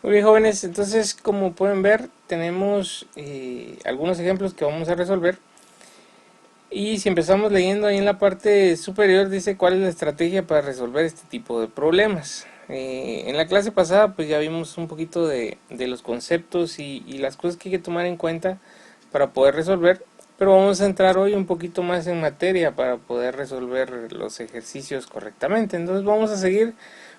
Muy bien, jóvenes, entonces como pueden ver tenemos algunos ejemplos que vamos a resolver, y si empezamos leyendo ahí en la parte superior dice cuál es la estrategia para resolver este tipo de problemas. En la clase pasada pues ya vimos un poquito de los conceptos y las cosas que hay que tomar en cuenta para poder resolver, pero vamos a entrar hoy un poquito más en materia para poder resolver los ejercicios correctamente. Entonces vamos a seguir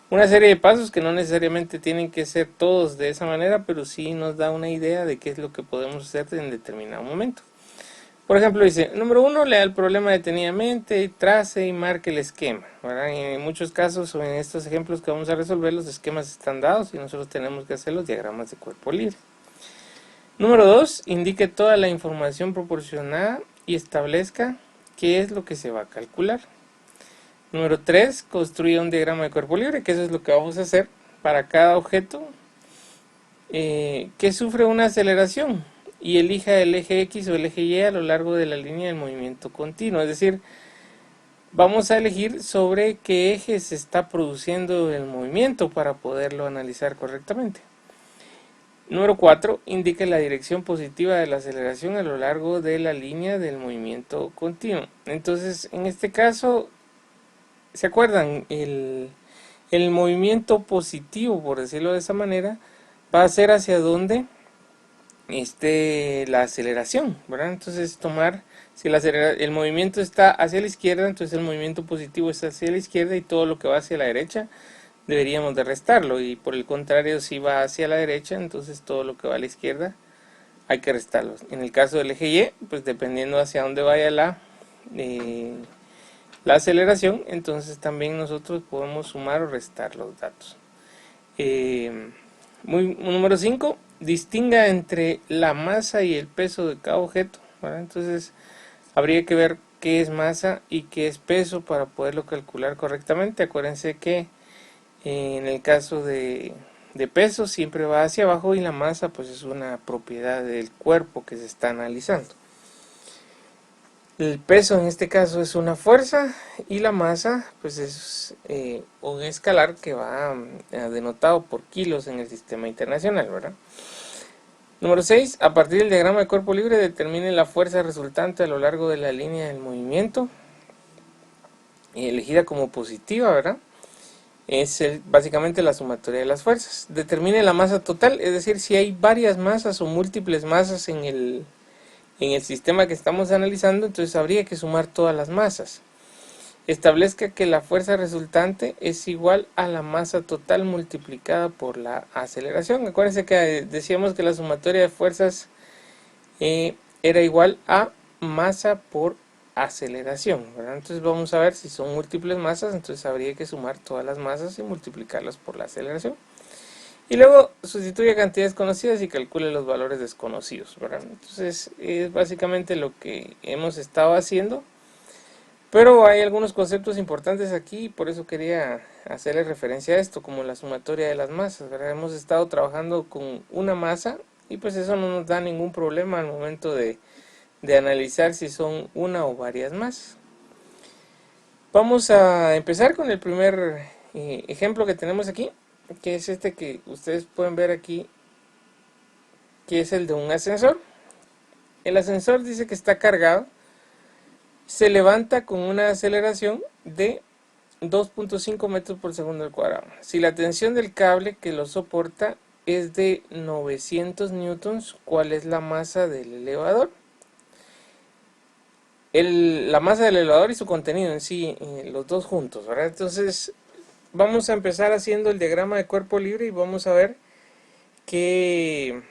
una serie de pasos que no necesariamente tienen que ser todos de esa manera, pero sí nos da una idea de qué es lo que podemos hacer en determinado momento. Por ejemplo, dice, número uno, lea el problema detenidamente, trace y marque el esquema, ¿verdad? Y en muchos casos, o en estos ejemplos que vamos a resolver, los esquemas están dados y nosotros tenemos que hacer los diagramas de cuerpo libre. Número 2, indique toda la información proporcionada y establezca qué es lo que se va a calcular. Número 3, construya un diagrama de cuerpo libre, que eso es lo que vamos a hacer para cada objeto que sufre una aceleración, y elija el eje X o el eje Y a lo largo de la línea del movimiento continuo. Es decir, vamos a elegir sobre qué eje se está produciendo el movimiento para poderlo analizar correctamente. Número 4, indique la dirección positiva de la aceleración a lo largo de la línea del movimiento continuo. Entonces, en este caso, ¿se acuerdan? El movimiento positivo, por decirlo de esa manera, va a ser hacia donde la aceleración, ¿verdad? Entonces tomar, si el movimiento está hacia la izquierda, entonces el movimiento positivo está hacia la izquierda, y todo lo que va hacia la derecha deberíamos de restarlo, y por el contrario, si va hacia la derecha, entonces todo lo que va a la izquierda hay que restarlo. En el caso del eje Y, pues dependiendo hacia dónde vaya eh, la aceleración, entonces también nosotros podemos sumar o restar los datos. Eh, Número 5, distinga entre la masa y el peso de cada objeto, ¿verdad? Entonces habría que ver qué es masa y qué es peso para poderlo calcular correctamente. Acuérdense que en el caso de peso siempre va hacia abajo, y la masa pues es una propiedad del cuerpo que se está analizando. El peso en este caso es una fuerza, y la masa pues es un escalar que va denotado por kilos en el sistema internacional, ¿verdad? Número 6. A partir del diagrama de cuerpo libre determine la fuerza resultante a lo largo de la línea del movimiento, elegida como positiva, ¿verdad? Es básicamente la sumatoria de las fuerzas. Determine la masa total, es decir, si hay varias masas o múltiples masas en el sistema que estamos analizando, entonces habría que sumar todas las masas. Establezca que la fuerza resultante es igual a la masa total multiplicada por la aceleración. Acuérdense que decíamos que la sumatoria de fuerzas era igual a masa por aceleración, ¿verdad? Entonces vamos a ver si son múltiples masas, entonces habría que sumar todas las masas y multiplicarlas por la aceleración. Y luego sustituye cantidades conocidas y calcule los valores desconocidos, ¿verdad? Entonces es básicamente lo que hemos estado haciendo, pero hay algunos conceptos importantes aquí, por eso quería hacerle referencia a esto, como la sumatoria de las masas, ¿verdad? Hemos estado trabajando con una masa, y pues eso no nos da ningún problema al momento de analizar si son una o varias más. Vamos a empezar con el primer ejemplo que tenemos aquí, que es este que ustedes pueden ver aquí, que es el de un ascensor. El ascensor dice que está cargado, se levanta con una aceleración de 2.5 metros por segundo al cuadrado. Si la tensión del cable que lo soporta es de 900 newtons, ¿cuál es la masa del elevador? La masa del elevador y su contenido en sí, los dos juntos, ¿verdad? Entonces vamos a empezar haciendo el diagrama de cuerpo libre y vamos a ver qué,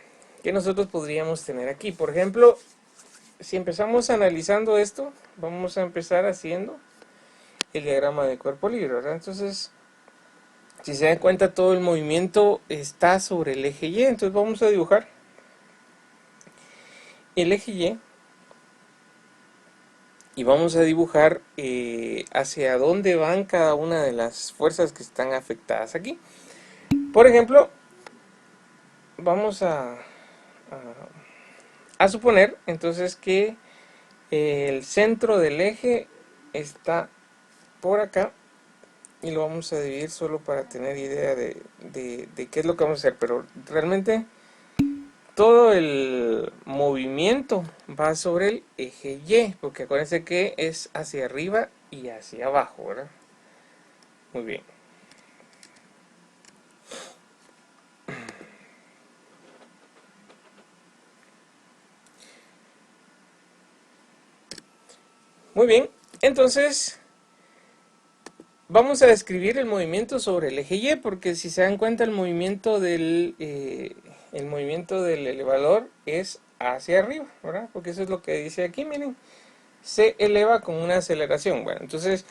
qué nosotros podríamos tener aquí. Por ejemplo, si empezamos analizando esto, vamos a empezar haciendo el diagrama de cuerpo libre, ¿verdad? Entonces, si se dan cuenta, todo el movimiento está sobre el eje Y, entonces vamos a dibujar el eje y vamos a dibujar hacia dónde van cada una de las fuerzas que están afectadas aquí. Por ejemplo, vamos a suponer entonces que el centro del eje está por acá, y lo vamos a dividir solo para tener idea de qué es lo que vamos a hacer, pero realmente todo el movimiento va sobre el eje Y, porque acuérdense que es hacia arriba y hacia abajo, ¿verdad? Muy bien. Muy bien, entonces vamos a describir el movimiento sobre el eje Y, porque si se dan cuenta el movimiento del elevador es hacia arriba, ¿verdad? Porque eso es lo que dice aquí, miren, se eleva con una aceleración. Bueno, entonces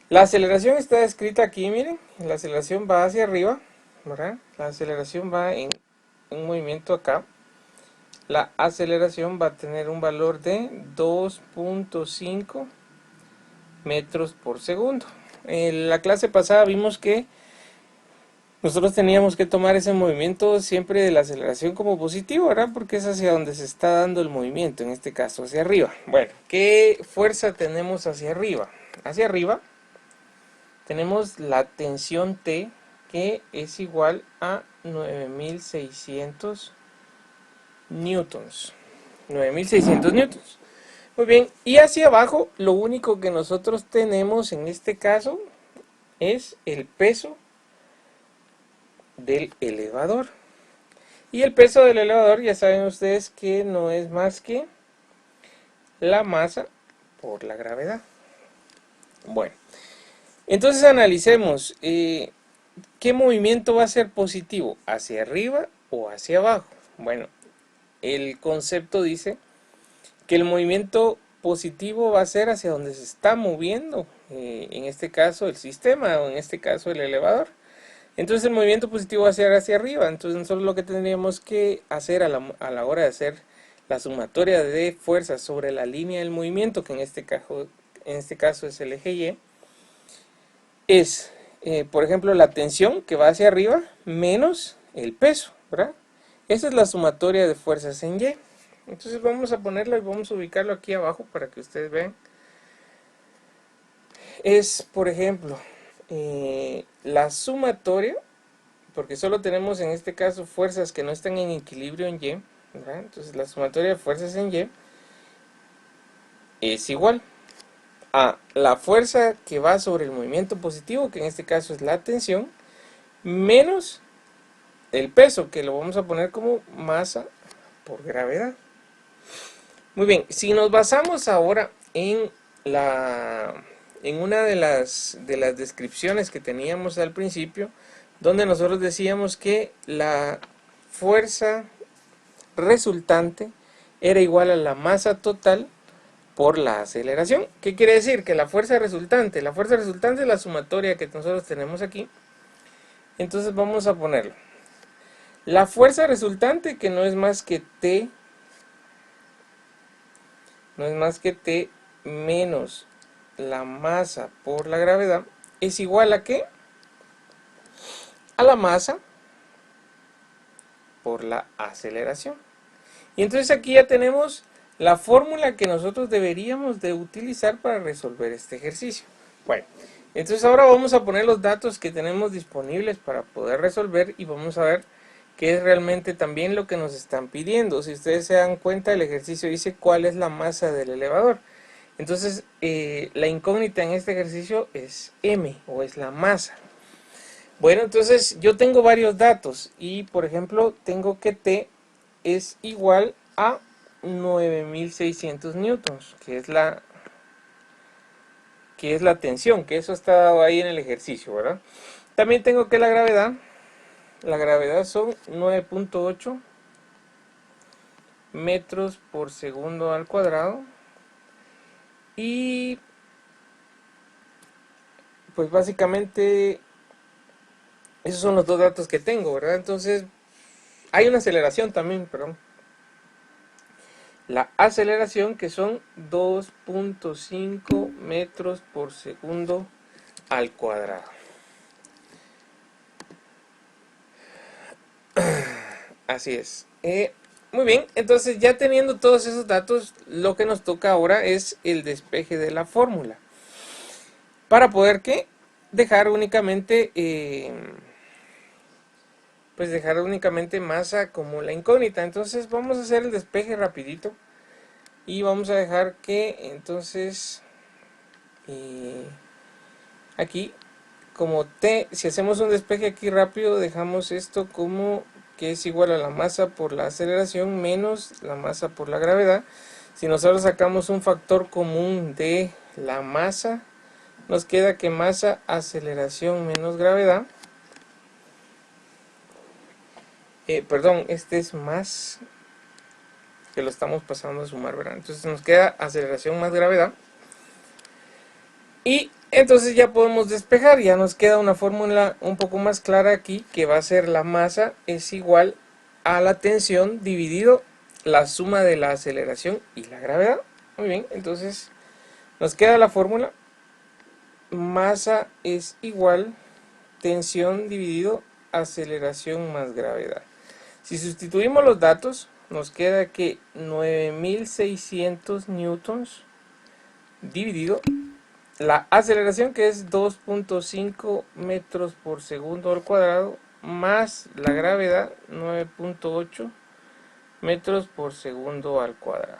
la aceleración está descrita aquí, miren, la aceleración va hacia arriba, ¿verdad? La aceleración va en un movimiento acá. La aceleración va a tener un valor de 2.5 metros por segundo. En la clase pasada vimos que nosotros teníamos que tomar ese movimiento siempre de la aceleración como positivo, ¿verdad? Porque es hacia donde se está dando el movimiento, en este caso hacia arriba. Bueno, ¿qué fuerza tenemos hacia arriba? Hacia arriba tenemos la tensión T, que es igual a 9600 newtons. 9600 newtons. Muy bien, y hacia abajo lo único que nosotros tenemos en este caso es el peso del elevador. Y el peso del elevador ya saben ustedes que no es más que la masa por la gravedad. Bueno, entonces analicemos qué movimiento va a ser positivo, hacia arriba o hacia abajo. Bueno, el concepto dice que el movimiento positivo va a ser hacia donde se está moviendo, en este caso el sistema o en este caso el elevador. Entonces el movimiento positivo va a ser hacia arriba. Entonces nosotros lo que tendríamos que hacer a la hora de hacer la sumatoria de fuerzas sobre la línea del movimiento, que en este caso es el eje Y, es, por ejemplo, la tensión que va hacia arriba menos el peso, ¿verdad? Esa es la sumatoria de fuerzas en Y. Entonces vamos a ponerlo y vamos a ubicarlo aquí abajo para que ustedes vean. Es, por ejemplo, la sumatoria, porque solo tenemos en este caso fuerzas que no están en equilibrio en Y, ¿verdad? Entonces la sumatoria de fuerzas en Y es igual a la fuerza que va sobre el movimiento positivo, que en este caso es la tensión, menos el peso, que lo vamos a poner como masa por gravedad. Muy bien, si nos basamos ahora en una de las descripciones que teníamos al principio, donde nosotros decíamos que la fuerza resultante era igual a la masa total por la aceleración. ¿Qué quiere decir? Que la fuerza resultante es la sumatoria que nosotros tenemos aquí. Entonces vamos a ponerlo. La fuerza resultante, que no es más que T menos la masa por la gravedad, es igual a ¿qué? A la masa por la aceleración. Y entonces aquí ya tenemos la fórmula que nosotros deberíamos de utilizar para resolver este ejercicio. Bueno, entonces ahora vamos a poner los datos que tenemos disponibles para poder resolver y vamos a ver qué es realmente también lo que nos están pidiendo. Si ustedes se dan cuenta, el ejercicio dice cuál es la masa del elevador. Entonces, la incógnita en este ejercicio es m, o es la masa. Bueno, entonces yo tengo varios datos y, por ejemplo, tengo que T es igual a 9600 newtons, que es la tensión, que eso está dado ahí en el ejercicio, ¿verdad? También tengo que la gravedad son 9.8 metros por segundo al cuadrado. Y pues básicamente esos son los dos datos que tengo, ¿verdad? Entonces hay una aceleración también, perdón. La aceleración, que son 2.5 metros por segundo al cuadrado. Así es. Muy bien, entonces ya teniendo todos esos datos, lo que nos toca ahora es el despeje de la fórmula. Para poder, ¿qué? dejar únicamente pues dejar únicamente masa como la incógnita. Entonces vamos a hacer el despeje rapidito y vamos a dejar que entonces aquí como t, si hacemos un despeje aquí rápido, dejamos esto como que es igual a la masa por la aceleración menos la masa por la gravedad. Si nosotros sacamos un factor común de la masa, nos queda que masa, aceleración menos gravedad. Perdón, este es más, que lo estamos pasando a sumar, ¿verdad? Entonces nos queda aceleración más gravedad. Y entonces ya podemos despejar, ya nos queda una fórmula un poco más clara aquí, que va a ser la masa es igual a la tensión dividido la suma de la aceleración y la gravedad. Muy bien, entonces nos queda la fórmula, masa es igual tensión dividido aceleración más gravedad. Si sustituimos los datos, nos queda que 9600 newtons dividido la aceleración, que es 2.5 metros por segundo al cuadrado, más la gravedad, 9.8 metros por segundo al cuadrado.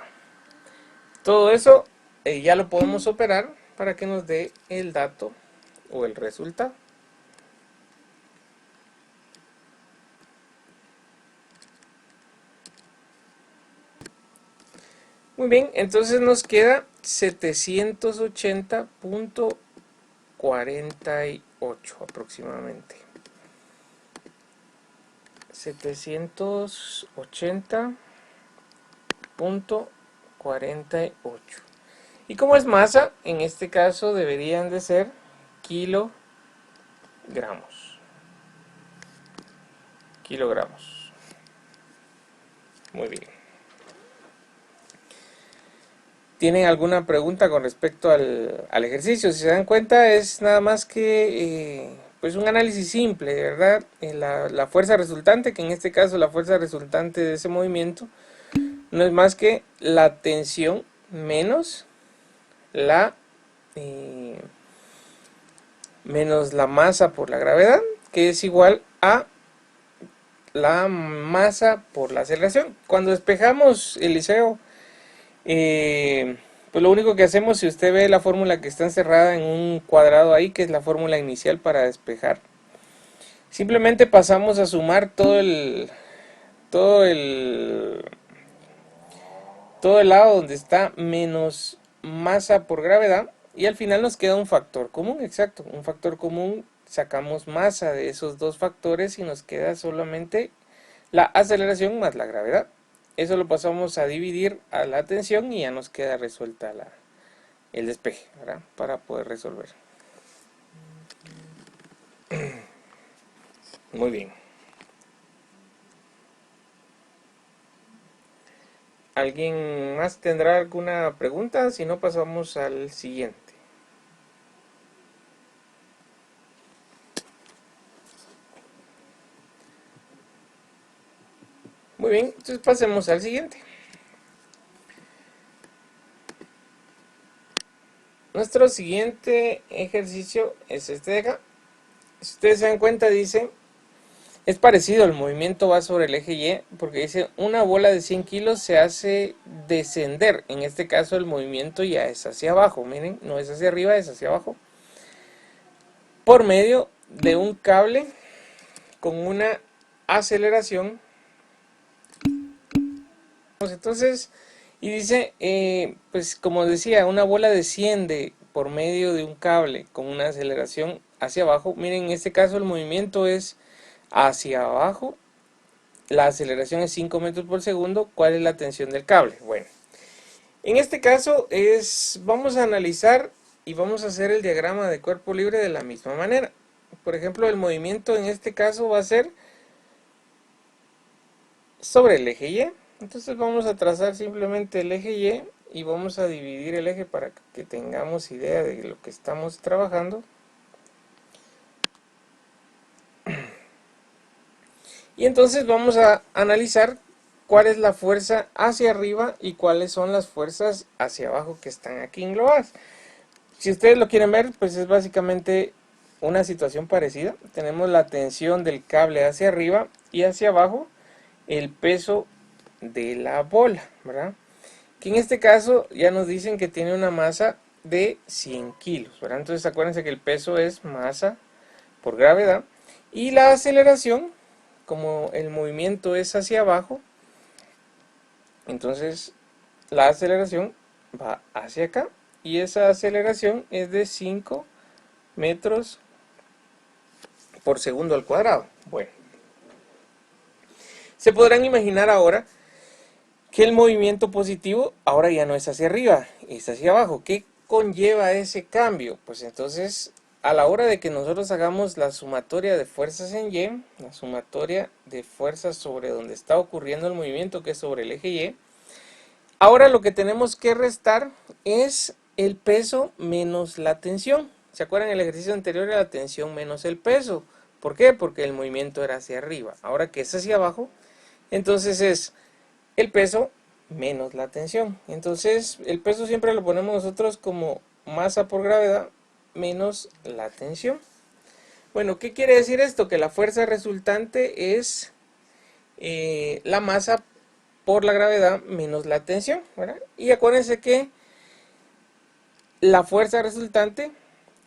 Todo eso ya lo podemos operar para que nos dé el dato o el resultado. Muy bien, entonces nos queda 780.48 aproximadamente. 780.48. Y como es masa, en este caso deberían de ser kilogramos. Kilogramos. Muy bien. ¿Tienen alguna pregunta con respecto al ejercicio? Si se dan cuenta, es nada más que pues un análisis simple, ¿verdad? La fuerza resultante, que en este caso la fuerza resultante de ese movimiento, no es más que la tensión menos la masa por la gravedad, que es igual a la masa por la aceleración. Cuando despejamos el liceo, pues lo único que hacemos, si usted ve la fórmula que está encerrada en un cuadrado ahí, que es la fórmula inicial para despejar, simplemente pasamos a sumar todo el lado donde está menos masa por gravedad, y al final nos queda un factor común, exacto, un factor común. Sacamos masa de esos dos factores y nos queda solamente la aceleración más la gravedad. Eso lo pasamos a dividir a la tensión y ya nos queda resuelta el despeje, ¿verdad? Para poder resolver. Muy bien. ¿Alguien más tendrá alguna pregunta? Si no, pasamos al siguiente. Muy bien, entonces pasemos al siguiente. Nuestro siguiente ejercicio es este de acá. Si ustedes se dan cuenta, dice, es parecido, el movimiento va sobre el eje Y, porque dice, una bola de 100 kilos se hace descender. En este caso el movimiento ya es hacia abajo, miren, no es hacia arriba, es hacia abajo, por medio de un cable con una aceleración. Entonces, y dice, pues como decía, una bola desciende por medio de un cable con una aceleración hacia abajo. Miren, en este caso el movimiento es hacia abajo, la aceleración es 5 metros por segundo. ¿Cuál es la tensión del cable? Bueno, en este caso vamos a analizar y vamos a hacer el diagrama de cuerpo libre de la misma manera. Por ejemplo, el movimiento en este caso va a ser sobre el eje Y. Entonces vamos a trazar simplemente el eje Y y vamos a dividir el eje para que tengamos idea de lo que estamos trabajando. Y entonces vamos a analizar cuál es la fuerza hacia arriba y cuáles son las fuerzas hacia abajo que están aquí englobadas. Si ustedes lo quieren ver, pues es básicamente una situación parecida. Tenemos la tensión del cable hacia arriba y hacia abajo el peso de la bola, ¿verdad? Que en este caso ya nos dicen que tiene una masa de 100 kilos, ¿verdad? Entonces acuérdense que el peso es masa por gravedad y la aceleración, como el movimiento es hacia abajo, entonces la aceleración va hacia acá y esa aceleración es de 5 metros por segundo al cuadrado. Bueno, se podrán imaginar ahora que el movimiento positivo ahora ya no es hacia arriba, es hacia abajo. ¿Qué conlleva ese cambio? Pues entonces, a la hora de que nosotros hagamos la sumatoria de fuerzas en Y, la sumatoria de fuerzas sobre donde está ocurriendo el movimiento, que es sobre el eje Y, ahora lo que tenemos que restar es el peso menos la tensión. ¿Se acuerdan? El ejercicio anterior era la tensión menos el peso. ¿Por qué? Porque el movimiento era hacia arriba. Ahora que es hacia abajo, entonces es el peso menos la tensión. Entonces el peso siempre lo ponemos nosotros como masa por gravedad menos la tensión. Bueno, ¿qué quiere decir esto? Que la fuerza resultante es la masa por la gravedad menos la tensión, ¿verdad? Y acuérdense que la fuerza resultante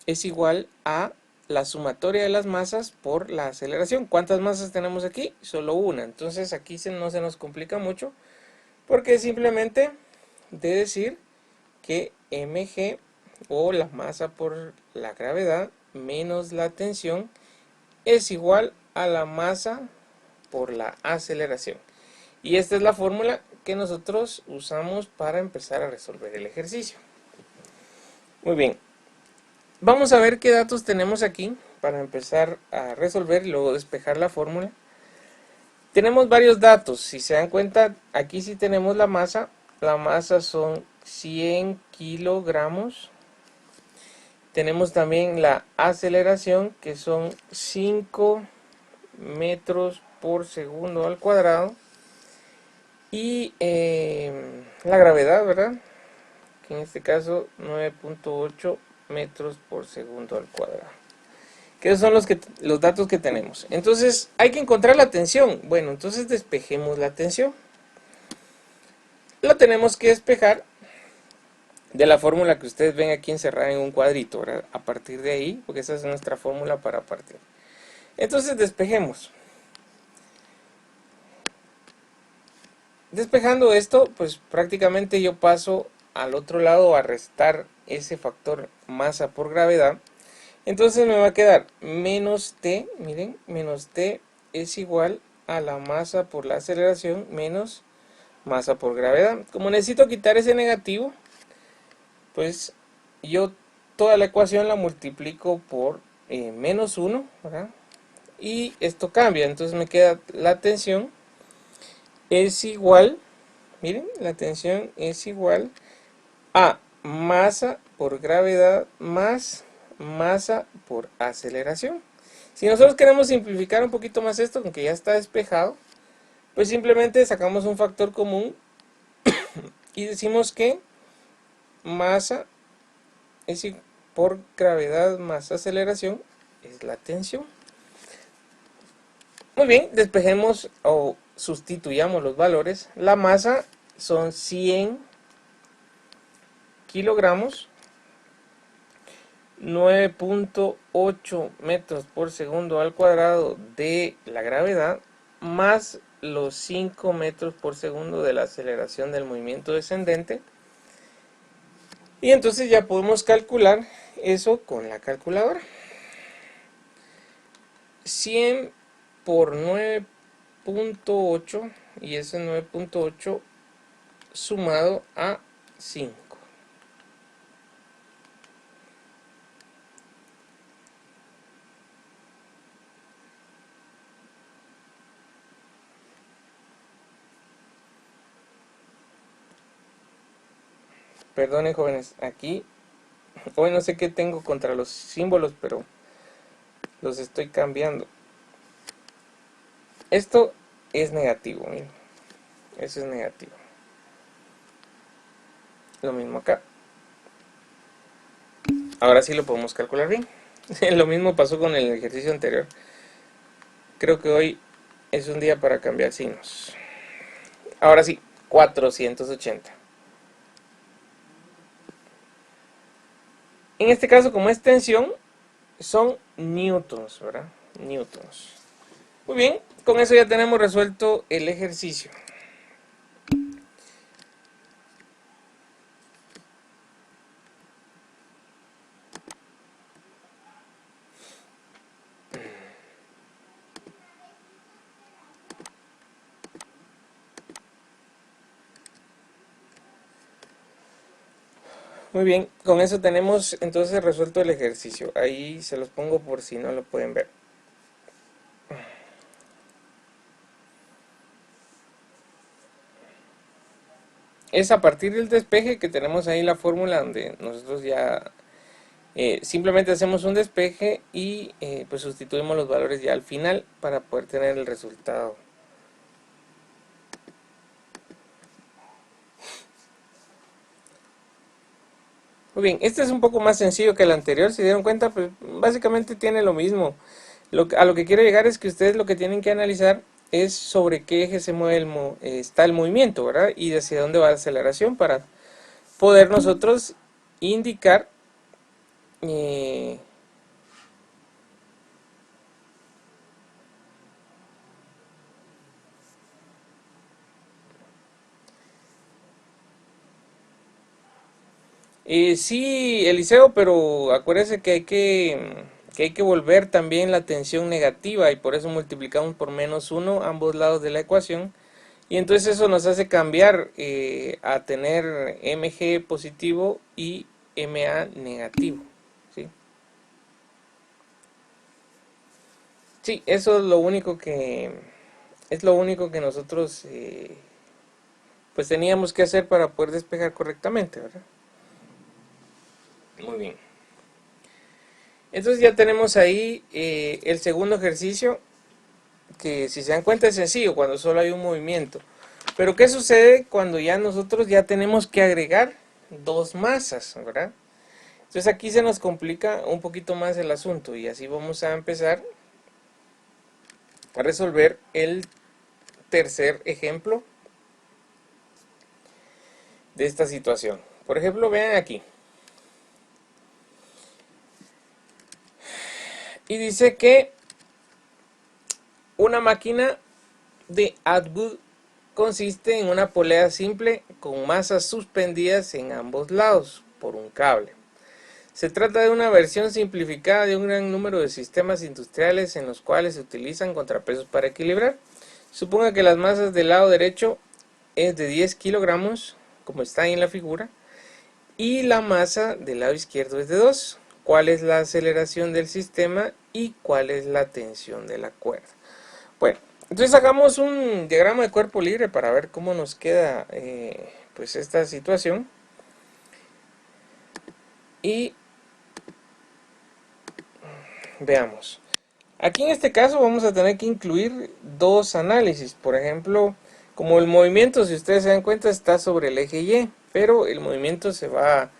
es igual a la sumatoria de las masas por la aceleración. ¿Cuántas masas tenemos aquí? Solo una. Entonces aquí no se nos complica mucho, porque simplemente de decir que mg, o la masa por la gravedad menos la tensión, es igual a la masa por la aceleración. Y esta es la fórmula que nosotros usamos para empezar a resolver el ejercicio. Muy bien, vamos a ver qué datos tenemos aquí para empezar a resolver y luego despejar la fórmula. Tenemos varios datos. Si se dan cuenta, aquí sí tenemos la masa. La masa son 100 kilogramos. Tenemos también la aceleración, que son 5 metros por segundo al cuadrado. Y la gravedad, ¿verdad? Que en este caso 9.8 metros por segundo al cuadrado. Que esos son los datos que tenemos. Entonces hay que encontrar la tensión. Bueno, entonces despejemos la tensión. La tenemos que despejar de la fórmula que ustedes ven aquí encerrada en un cuadrito, ¿verdad? A partir de ahí, porque esa es nuestra fórmula para partir. Entonces despejemos. Despejando esto, pues prácticamente yo paso al otro lado a restar ese factor masa por gravedad. Entonces me va a quedar menos t, miren, menos t es igual a la masa por la aceleración menos masa por gravedad. Como necesito quitar ese negativo, pues yo toda la ecuación la multiplico por menos 1, ¿verdad? Y esto cambia, entonces me queda la tensión es igual, miren, la tensión es igual a masa por gravedad más masa por aceleración. Si nosotros queremos simplificar un poquito más esto, aunque ya está despejado, pues simplemente sacamos un factor común y decimos que masa es por gravedad más aceleración es la tensión. Muy bien, despejemos o sustituyamos los valores. La masa son 100 kilogramos, 9.8 metros por segundo al cuadrado de la gravedad, más los 5 metros por segundo de la aceleración del movimiento descendente. Y entonces ya podemos calcular eso con la calculadora. 100 por 9.8, y ese 9.8 sumado a 5. Perdonen, jóvenes, aquí hoy no sé qué tengo contra los símbolos, pero los estoy cambiando. Esto es negativo, miren. Eso es negativo. Lo mismo acá. Ahora sí lo podemos calcular bien. Lo mismo pasó con el ejercicio anterior. Creo que hoy es un día para cambiar signos. Ahora sí, 480. En este caso, como es tensión, son newtons, ¿verdad? Newtons. Muy bien, con eso ya tenemos resuelto el ejercicio. Muy bien, con eso tenemos entonces resuelto el ejercicio. Ahí se los pongo por si no lo pueden ver. Es a partir del despeje que tenemos ahí la fórmula donde nosotros ya simplemente hacemos un despeje y pues sustituimos los valores ya al final para poder tener el resultado. Muy bien, este es un poco más sencillo que el anterior, si dieron cuenta, pues básicamente tiene lo mismo. A lo que quiero llegar es que ustedes lo que tienen que analizar es sobre qué eje se mueve está el movimiento, ¿verdad? Y hacia dónde va la aceleración para poder nosotros indicar eh, sí, Eliseo, pero acuérdese que hay que volver también la tensión negativa y por eso multiplicamos por -1 ambos lados de la ecuación. Y entonces eso nos hace cambiar a tener mg positivo y ma negativo. ¿Sí? Sí, eso es lo único que nosotros pues teníamos que hacer para poder despejar correctamente, ¿verdad? Muy bien. Entonces ya tenemos ahí el segundo ejercicio, que si se dan cuenta es sencillo cuando solo hay un movimiento. Pero ¿qué sucede cuando ya nosotros ya tenemos que agregar dos masas, ¿verdad? Entonces aquí se nos complica un poquito más el asunto y así vamos a empezar a resolver el tercer ejemplo de esta situación. Por ejemplo, vean aquí. Y dice que una máquina de Atwood consiste en una polea simple con masas suspendidas en ambos lados por un cable. Se trata de una versión simplificada de un gran número de sistemas industriales en los cuales se utilizan contrapesos para equilibrar. Suponga que las masas del lado derecho es de 10 kilogramos, como está en la figura, y la masa del lado izquierdo es de 2. ¿Cuál es la aceleración del sistema y cuál es la tensión de la cuerda? Bueno, entonces hagamos un diagrama de cuerpo libre para ver cómo nos queda pues esta situación. Y veamos. Aquí en este caso vamos a tener que incluir dos análisis. Por ejemplo, como el movimiento, si ustedes se dan cuenta, está sobre el eje Y, pero el movimiento se va a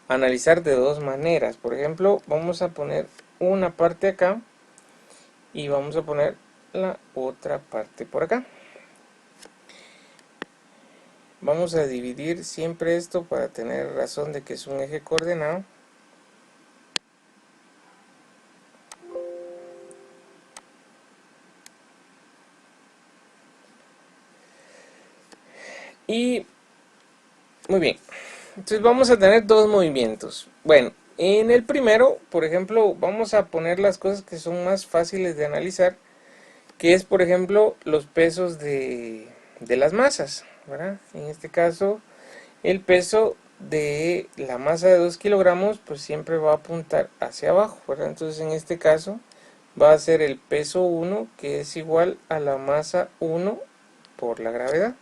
analizar de dos maneras. Por ejemplo, vamos a poner una parte acá y vamos a poner la otra parte por acá. Vamos a dividir siempre esto para tener razón de que es un eje coordenado. Y muy bien, entonces vamos a tener dos movimientos. Bueno, en el primero, por ejemplo, vamos a poner las cosas que son más fáciles de analizar, que es por ejemplo los pesos de las masas, ¿verdad? En este caso, el peso de la masa de 2 kilogramos pues siempre va a apuntar hacia abajo, ¿verdad? Entonces en este caso va a ser el peso 1, que es igual a la masa 1 por la gravedad.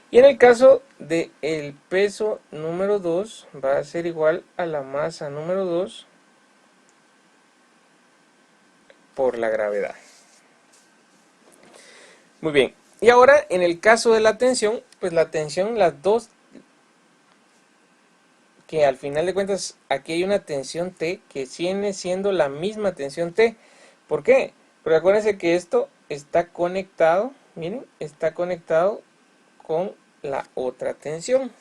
Y en el caso del peso número 2 va a ser igual a la masa número 2 por la gravedad. Muy bien. Y ahora en el caso de la tensión, pues la tensión, las dos que al final de cuentas aquí hay una tensión T que viene siendo la misma tensión T. ¿Por qué? Porque acuérdense que esto está conectado, miren, está conectado con la otra tensión.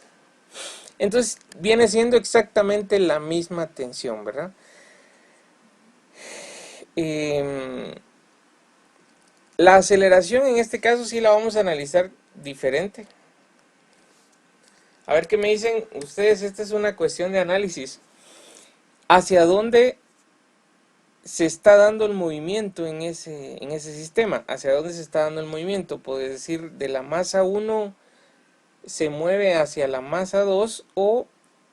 Entonces viene siendo exactamente la misma tensión, ¿verdad? La aceleración en este caso sí la vamos a analizar diferente. A ver qué me dicen ustedes, esta es una cuestión de análisis. ¿Hacia dónde se está dando el movimiento en ese sistema? ¿Hacia dónde se está dando el movimiento? Puedes decir, de la masa 1 se mueve hacia la masa 2 o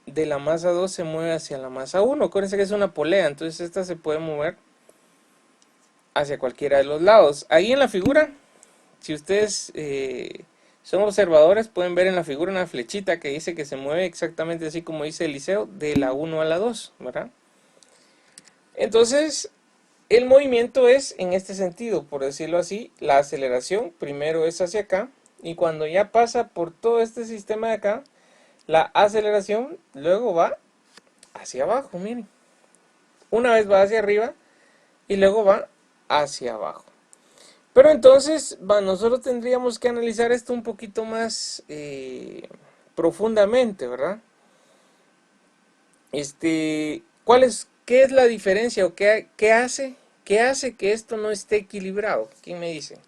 de la masa 2 se mueve hacia la masa 1. Acuérdense que es una polea, entonces esta se puede mover hacia cualquiera de los lados. Ahí en la figura, si ustedes son observadores, pueden ver en la figura una flechita que dice que se mueve exactamente así como dice Eliseo, de la 1 a la 2, ¿verdad? Entonces, el movimiento es en este sentido, por decirlo así, la aceleración primero es hacia acá, y cuando ya pasa por todo este sistema de acá, la aceleración luego va hacia abajo, miren. Una vez va hacia arriba y luego va hacia abajo. Pero entonces, nosotros tendríamos que analizar esto un poquito más profundamente, ¿verdad? ¿Qué es la diferencia o qué hace que esto no esté equilibrado? ¿Quién me dice?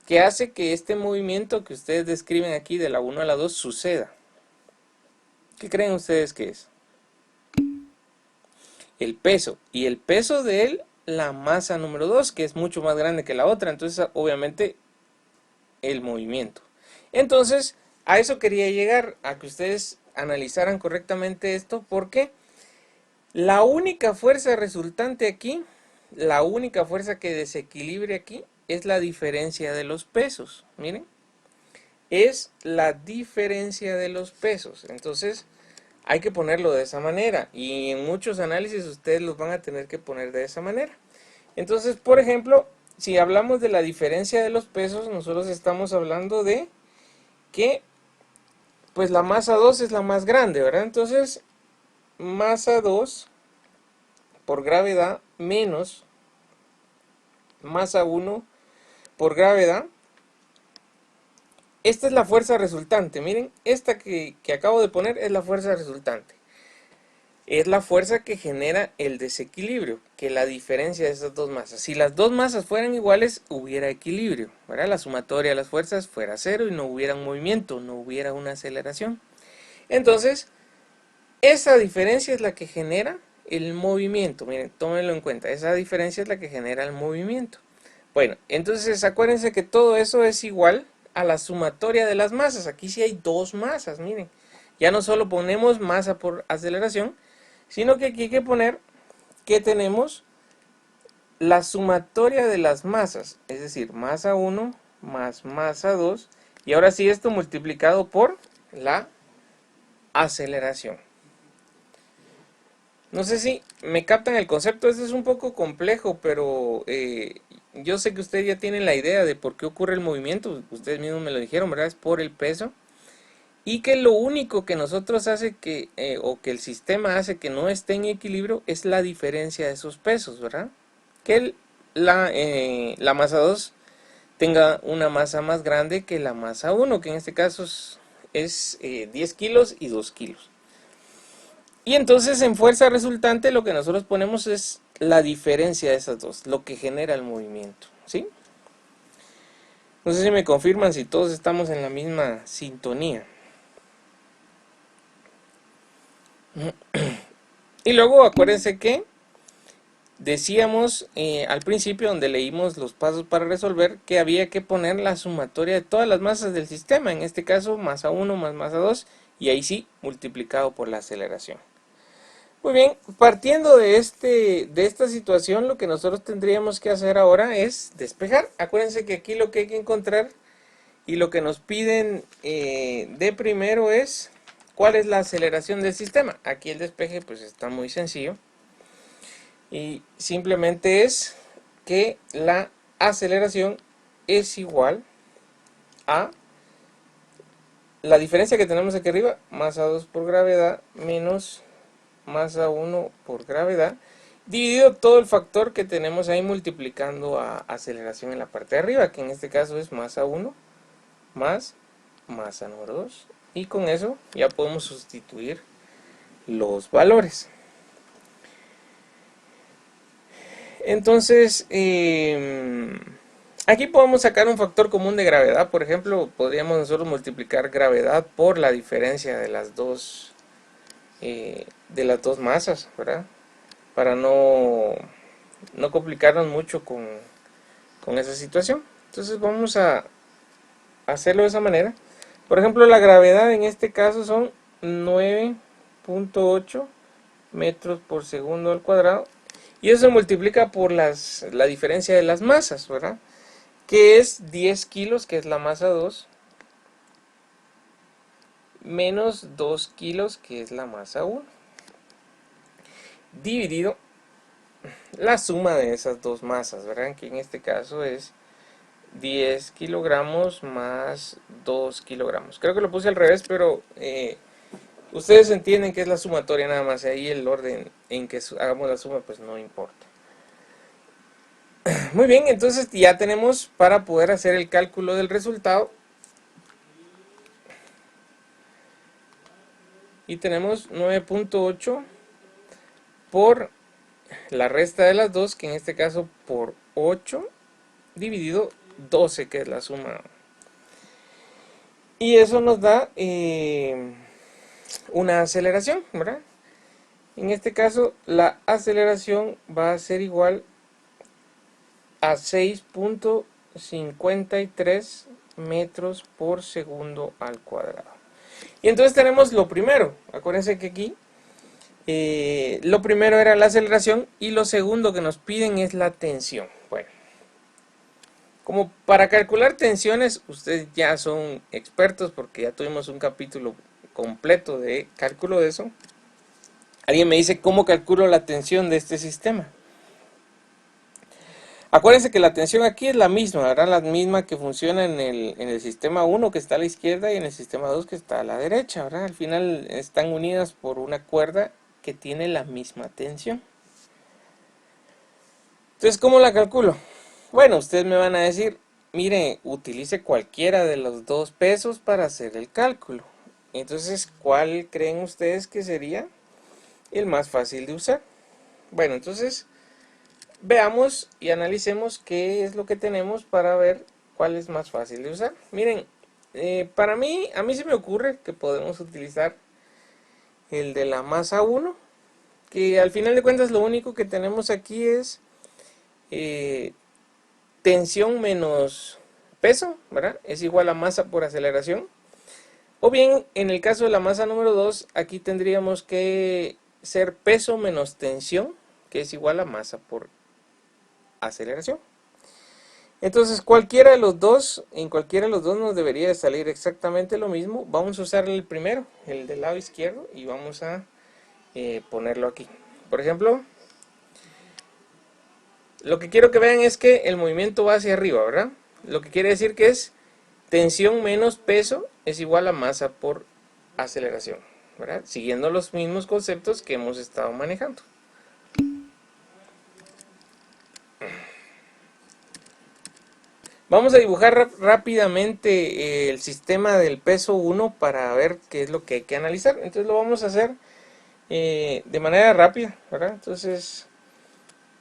¿Qué hace que este movimiento que ustedes describen aquí de la 1 a la 2 suceda? ¿Qué creen ustedes que es? El peso. Y el peso de él, la masa número 2, que es mucho más grande que la otra. Entonces, obviamente, el movimiento. Entonces, a eso quería llegar, a que ustedes analizaran correctamente esto, porque la única fuerza resultante aquí, la única fuerza que desequilibre aquí, es la diferencia de los pesos. Miren, es la diferencia de los pesos. Entonces, hay que ponerlo de esa manera. Y en muchos análisis ustedes los van a tener que poner de esa manera. Entonces, por ejemplo, si hablamos de la diferencia de los pesos, nosotros estamos hablando de que pues la masa 2 es la más grande, ¿verdad? Entonces, masa 2 por gravedad menos masa 1 por gravedad. Esta es la fuerza resultante. Miren, esta que acabo de poner es la fuerza resultante. Es la fuerza que genera el desequilibrio, que es la diferencia de esas dos masas. Si las dos masas fueran iguales, hubiera equilibrio, ¿verdad? La sumatoria de las fuerzas fuera cero y no hubiera un movimiento, no hubiera una aceleración. Entonces, esa diferencia es la que genera el movimiento. Miren, tómenlo en cuenta. Esa diferencia es la que genera el movimiento. Bueno, entonces acuérdense que todo eso es igual a la sumatoria de las masas. Aquí sí hay dos masas, miren. Ya no solo ponemos masa por aceleración, sino que aquí hay que poner que tenemos la sumatoria de las masas. Es decir, masa 1 más masa 2. Y ahora sí esto multiplicado por la aceleración. No sé si me captan el concepto, este es un poco complejo, pero yo sé que ustedes ya tienen la idea de por qué ocurre el movimiento, ustedes mismos me lo dijeron, ¿verdad? Es por el peso, y que lo único que nosotros hace que, o que el sistema hace que no esté en equilibrio, es la diferencia de esos pesos, ¿verdad? Que la masa 2 tenga una masa más grande que la masa 1, que en este caso es 10 kilos y 2 kilos. Y entonces en fuerza resultante lo que nosotros ponemos es la diferencia de esas dos, lo que genera el movimiento, ¿sí? No sé si me confirman si todos estamos en la misma sintonía. Y luego acuérdense que decíamos al principio, donde leímos los pasos para resolver, que había que poner la sumatoria de todas las masas del sistema, en este caso masa 1 más masa 2, y ahí sí multiplicado por la aceleración. Muy bien, partiendo de esta situación, lo que nosotros tendríamos que hacer ahora es despejar. Acuérdense que aquí lo que hay que encontrar y lo que nos piden de primero es cuál es la aceleración del sistema. Aquí el despeje pues está muy sencillo y simplemente es que la aceleración es igual a la diferencia que tenemos aquí arriba, masa 2 por gravedad menos masa 1 por gravedad, dividido todo el factor que tenemos ahí multiplicando a aceleración en la parte de arriba, que en este caso es masa 1 más masa número 2. Y con eso ya podemos sustituir los valores. Entonces, aquí podemos sacar un factor común de gravedad. Por ejemplo, podríamos nosotros multiplicar gravedad por la diferencia de las dos masas, ¿verdad? Para no complicarnos mucho con esa situación. Entonces vamos a hacerlo de esa manera. Por ejemplo, la gravedad en este caso son 9.8 metros por segundo al cuadrado. Y eso se multiplica por la diferencia de las masas, ¿verdad? Que es 10 kilos, que es la masa 2, menos 2 kilos, que es la masa 1, dividido la suma de esas dos masas, ¿verdad? Que en este caso es 10 kilogramos más 2 kilogramos. Creo que lo puse al revés, pero ustedes entienden que es la sumatoria nada más. Ahí el orden en que hagamos la suma pues no importa. Muy bien, entonces ya tenemos para poder hacer el cálculo del resultado. Y tenemos 9.8 por la resta de las dos, que en este caso por 8, dividido 12, que es la suma. Y eso nos da una aceleración, ¿verdad? En este caso la aceleración va a ser igual a 6.53 metros por segundo al cuadrado. Y entonces tenemos lo primero. Acuérdense que aquí lo primero era la aceleración y lo segundo que nos piden es la tensión. Bueno, como para calcular tensiones ustedes ya son expertos porque ya tuvimos un capítulo completo de cálculo de eso. Alguien me dice cómo calculo la tensión de este sistema. Acuérdense que la tensión aquí es la misma, ¿verdad? La misma que funciona en el sistema 1 que está a la izquierda y en el sistema 2 que está a la derecha, ¿verdad? Al final están unidas por una cuerda que tiene la misma tensión. Entonces, ¿cómo la calculo? Bueno, ustedes me van a decir, mire, utilice cualquiera de los dos pesos para hacer el cálculo. Entonces, ¿cuál creen ustedes que sería el más fácil de usar? Bueno, entonces veamos y analicemos qué es lo que tenemos para ver cuál es más fácil de usar. Miren, a mí se me ocurre que podemos utilizar el de la masa 1, que al final de cuentas lo único que tenemos aquí es tensión menos peso, ¿verdad? Es igual a masa por aceleración. O bien, en el caso de la masa número 2, aquí tendríamos que ser peso menos tensión, que es igual a masa por aceleración. Entonces, cualquiera de los dos, en cualquiera de los dos nos debería de salir exactamente lo mismo. Vamos a usar el primero, el del lado izquierdo, y vamos a ponerlo aquí. Por ejemplo, lo que quiero que vean es que el movimiento va hacia arriba, ¿verdad? Lo que quiere decir que es tensión menos peso es igual a masa por aceleración, ¿verdad? Siguiendo los mismos conceptos que hemos estado manejando. Vamos a dibujar rápidamente el sistema del peso 1 para ver qué es lo que hay que analizar. Entonces lo vamos a hacer de manera rápida, ¿verdad? Entonces,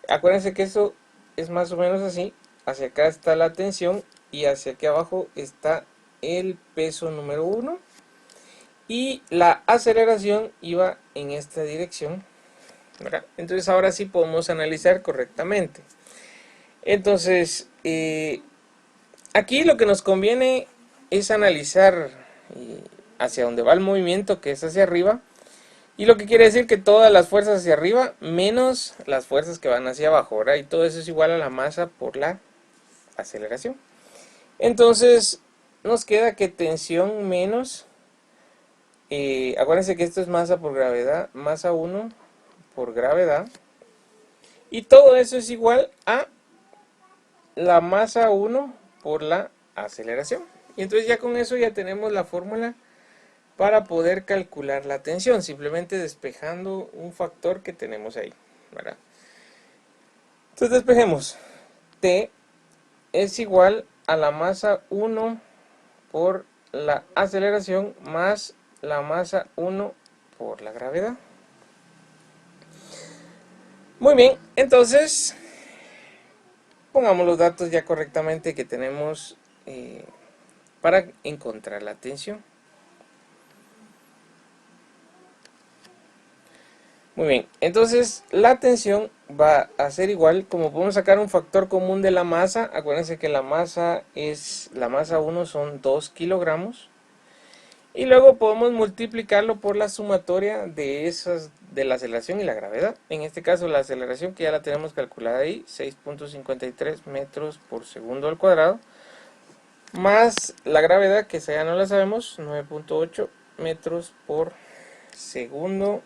acuérdense que esto es más o menos así. Hacia acá está la tensión y hacia aquí abajo está el peso número 1. Y la aceleración iba en esta dirección, ¿verdad? Entonces ahora sí podemos analizar correctamente. Entonces, aquí lo que nos conviene es analizar hacia dónde va el movimiento, que es hacia arriba. Y lo que quiere decir que todas las fuerzas hacia arriba menos las fuerzas que van hacia abajo, ¿verdad? Y todo eso es igual a la masa por la aceleración. Entonces nos queda que tensión menos, acuérdense que esto es masa por gravedad, masa 1 por gravedad. Y todo eso es igual a la masa 1 por la aceleración. Y entonces ya con eso ya tenemos la fórmula para poder calcular la tensión, simplemente despejando un factor que tenemos ahí, ¿verdad? Entonces despejemos. T es igual a la masa 1 por la aceleración más la masa 1 por la gravedad. Muy bien, entonces pongamos los datos ya correctamente que tenemos para encontrar la tensión. Muy bien, entonces la tensión va a ser igual, como podemos sacar un factor común de la masa, acuérdense que la masa 1 son 2 kilogramos, y luego podemos multiplicarlo por la sumatoria de la aceleración y la gravedad. En este caso la aceleración, que ya la tenemos calculada ahí, 6.53 metros por segundo al cuadrado, más la gravedad, que esa ya no la sabemos, 9.8 metros por segundo.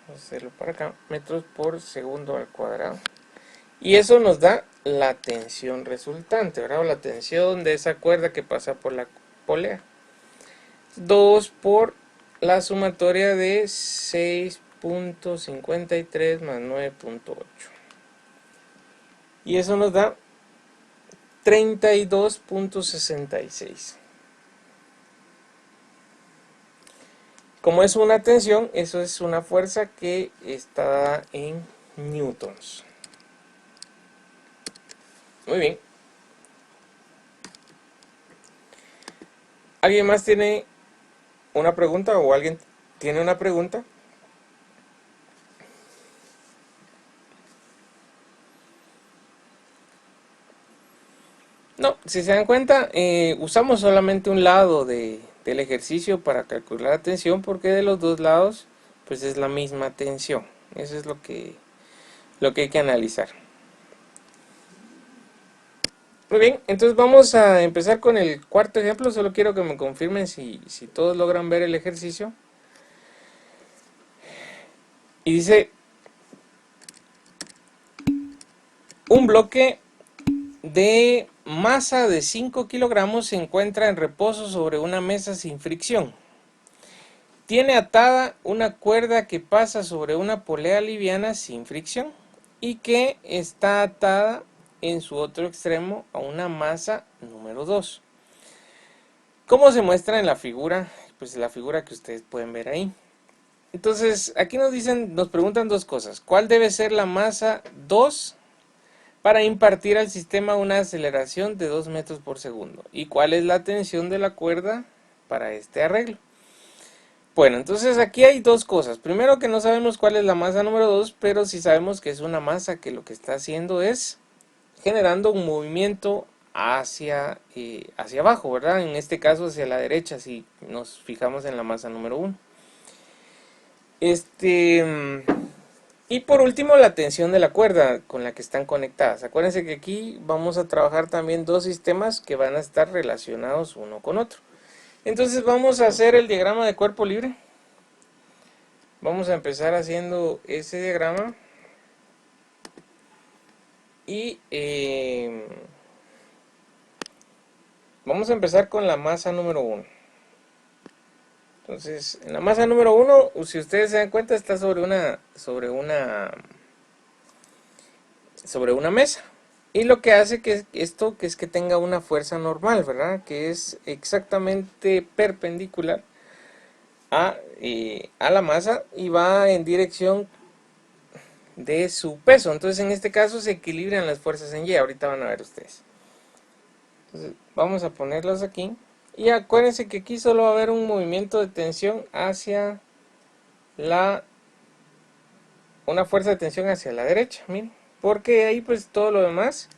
Vamos a hacerlo para acá, metros por segundo al cuadrado. Y eso nos da la tensión resultante, ¿verdad? O la tensión de esa cuerda que pasa por la polea. 2 por la sumatoria de 6.53 más 9.8. Y eso nos da 32.66. Como es una tensión, eso es una fuerza que está dada en newtons. Muy bien. ¿Alguien más tiene una pregunta o alguien tiene una pregunta? No, si se dan cuenta, usamos solamente un lado del ejercicio para calcular la tensión, porque de los dos lados pues es la misma tensión. Eso es lo que hay que analizar. Muy bien, entonces vamos a empezar con el cuarto ejemplo. Solo quiero que me confirmen si todos logran ver el ejercicio. Y dice, un bloque de masa de 5 kilogramos se encuentra en reposo sobre una mesa sin fricción. Tiene atada una cuerda que pasa sobre una polea liviana sin fricción y que está atada en su otro extremo a una masa número 2. ¿Cómo se muestra en la figura? Pues la figura que ustedes pueden ver ahí. Entonces, aquí nos preguntan dos cosas. ¿Cuál debe ser la masa 2 para impartir al sistema una aceleración de 2 metros por segundo? ¿Y cuál es la tensión de la cuerda para este arreglo? Bueno, entonces aquí hay dos cosas. Primero, que no sabemos cuál es la masa número 2, pero sí sabemos que es una masa que lo que está haciendo es generando un movimiento hacia abajo, ¿verdad? En este caso hacia la derecha, si nos fijamos en la masa número 1. Y por último, la tensión de la cuerda con la que están conectadas. Acuérdense que aquí vamos a trabajar también dos sistemas que van a estar relacionados uno con otro. Entonces vamos a hacer el diagrama de cuerpo libre. Vamos a empezar haciendo ese diagrama. Y vamos a empezar con la masa número 1. Entonces, en la masa número 1, si ustedes se dan cuenta, está sobre una mesa. Y lo que hace que es que tenga una fuerza normal, ¿verdad? Que es exactamente perpendicular a la masa y va en dirección de su peso. Entonces, en este caso se equilibran las fuerzas en Y. Ahorita van a ver ustedes. Entonces, vamos a ponerlas aquí. Y acuérdense que aquí solo va a haber un movimiento de tensión hacia una fuerza de tensión hacia la derecha, miren, porque ahí pues todo lo demás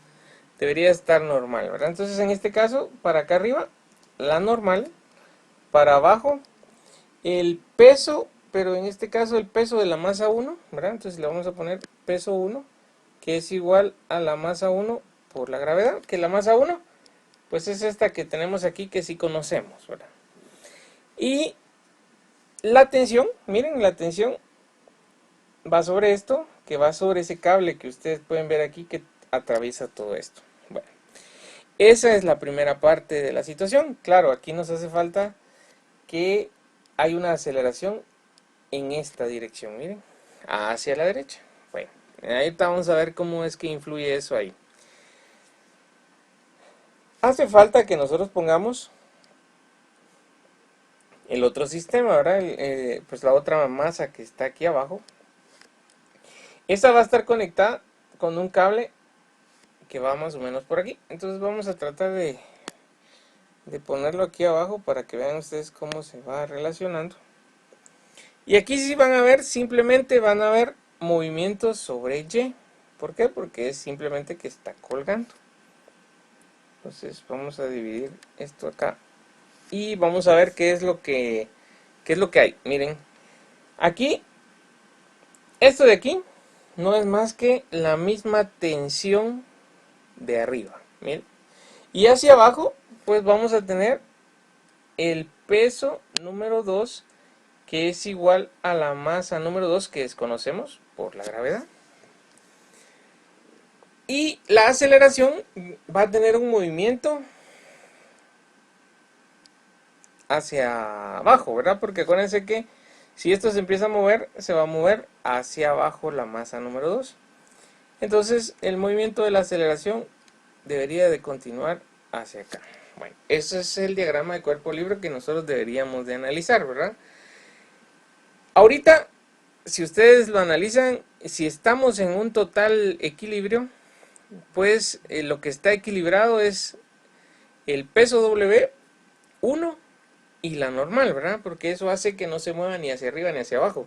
debería estar normal, ¿verdad? Entonces en este caso, para acá arriba, la normal, para abajo, el peso, pero en este caso el peso de la masa 1, ¿verdad? Entonces le vamos a poner peso 1, que es igual a la masa 1 por la gravedad, que la masa 1, pues es esta que tenemos aquí, que sí conocemos, ¿verdad? Y la tensión, miren, la tensión va sobre esto, que va sobre ese cable que ustedes pueden ver aquí que atraviesa todo esto. Bueno, esa es la primera parte de la situación. Claro, aquí nos hace falta que hay una aceleración en esta dirección, miren, hacia la derecha. Bueno, ahorita vamos a ver cómo es que influye eso ahí. Hace falta que nosotros pongamos el otro sistema, ¿verdad? Pues la otra masa que está aquí abajo. Esta va a estar conectada con un cable que va más o menos por aquí. Entonces vamos a tratar de ponerlo aquí abajo para que vean ustedes cómo se va relacionando. Y aquí sí van a ver, simplemente van a ver movimientos sobre Y. ¿Por qué? Porque es simplemente que está colgando. Entonces vamos a dividir esto acá y vamos a ver qué es lo que hay. Miren, aquí, esto de aquí no es más que la misma tensión de arriba. Miren. Y hacia abajo, pues vamos a tener el peso número 2, que es igual a la masa número 2 que desconocemos por la gravedad. Y la aceleración va a tener un movimiento hacia abajo, ¿verdad? Porque acuérdense que si esto se empieza a mover, se va a mover hacia abajo la masa número 2. Entonces, el movimiento de la aceleración debería de continuar hacia acá. Bueno, ese es el diagrama de cuerpo libre que nosotros deberíamos de analizar, ¿verdad? Ahorita, si ustedes lo analizan, si estamos en un total equilibrio, pues lo que está equilibrado es el peso W1 y la normal, ¿verdad? Porque eso hace que no se mueva ni hacia arriba ni hacia abajo.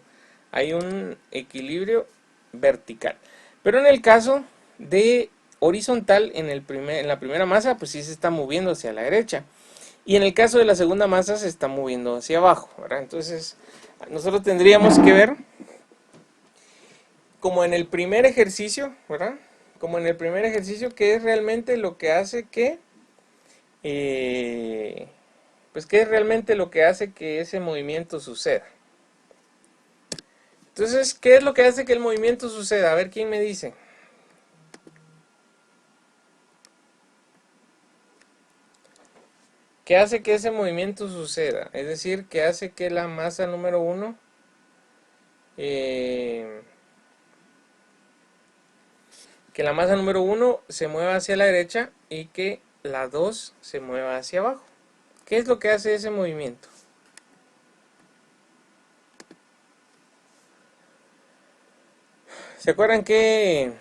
Hay un equilibrio vertical. Pero en el caso de horizontal, en la primera masa, pues sí se está moviendo hacia la derecha. Y en el caso de la segunda masa se está moviendo hacia abajo, ¿verdad? Entonces, nosotros tendríamos que ver, como en el primer ejercicio, ¿verdad? Como en el primer ejercicio, qué es realmente lo que hace que, pues qué es realmente lo que hace que ese movimiento suceda. Entonces, ¿qué es lo que hace que el movimiento suceda? A ver, ¿quién me dice? ¿Qué hace que ese movimiento suceda? Es decir, ¿qué hace que la masa número 1 se mueva hacia la derecha y que la 2 se mueva hacia abajo? ¿Qué es lo que hace ese movimiento? ¿Se acuerdan qué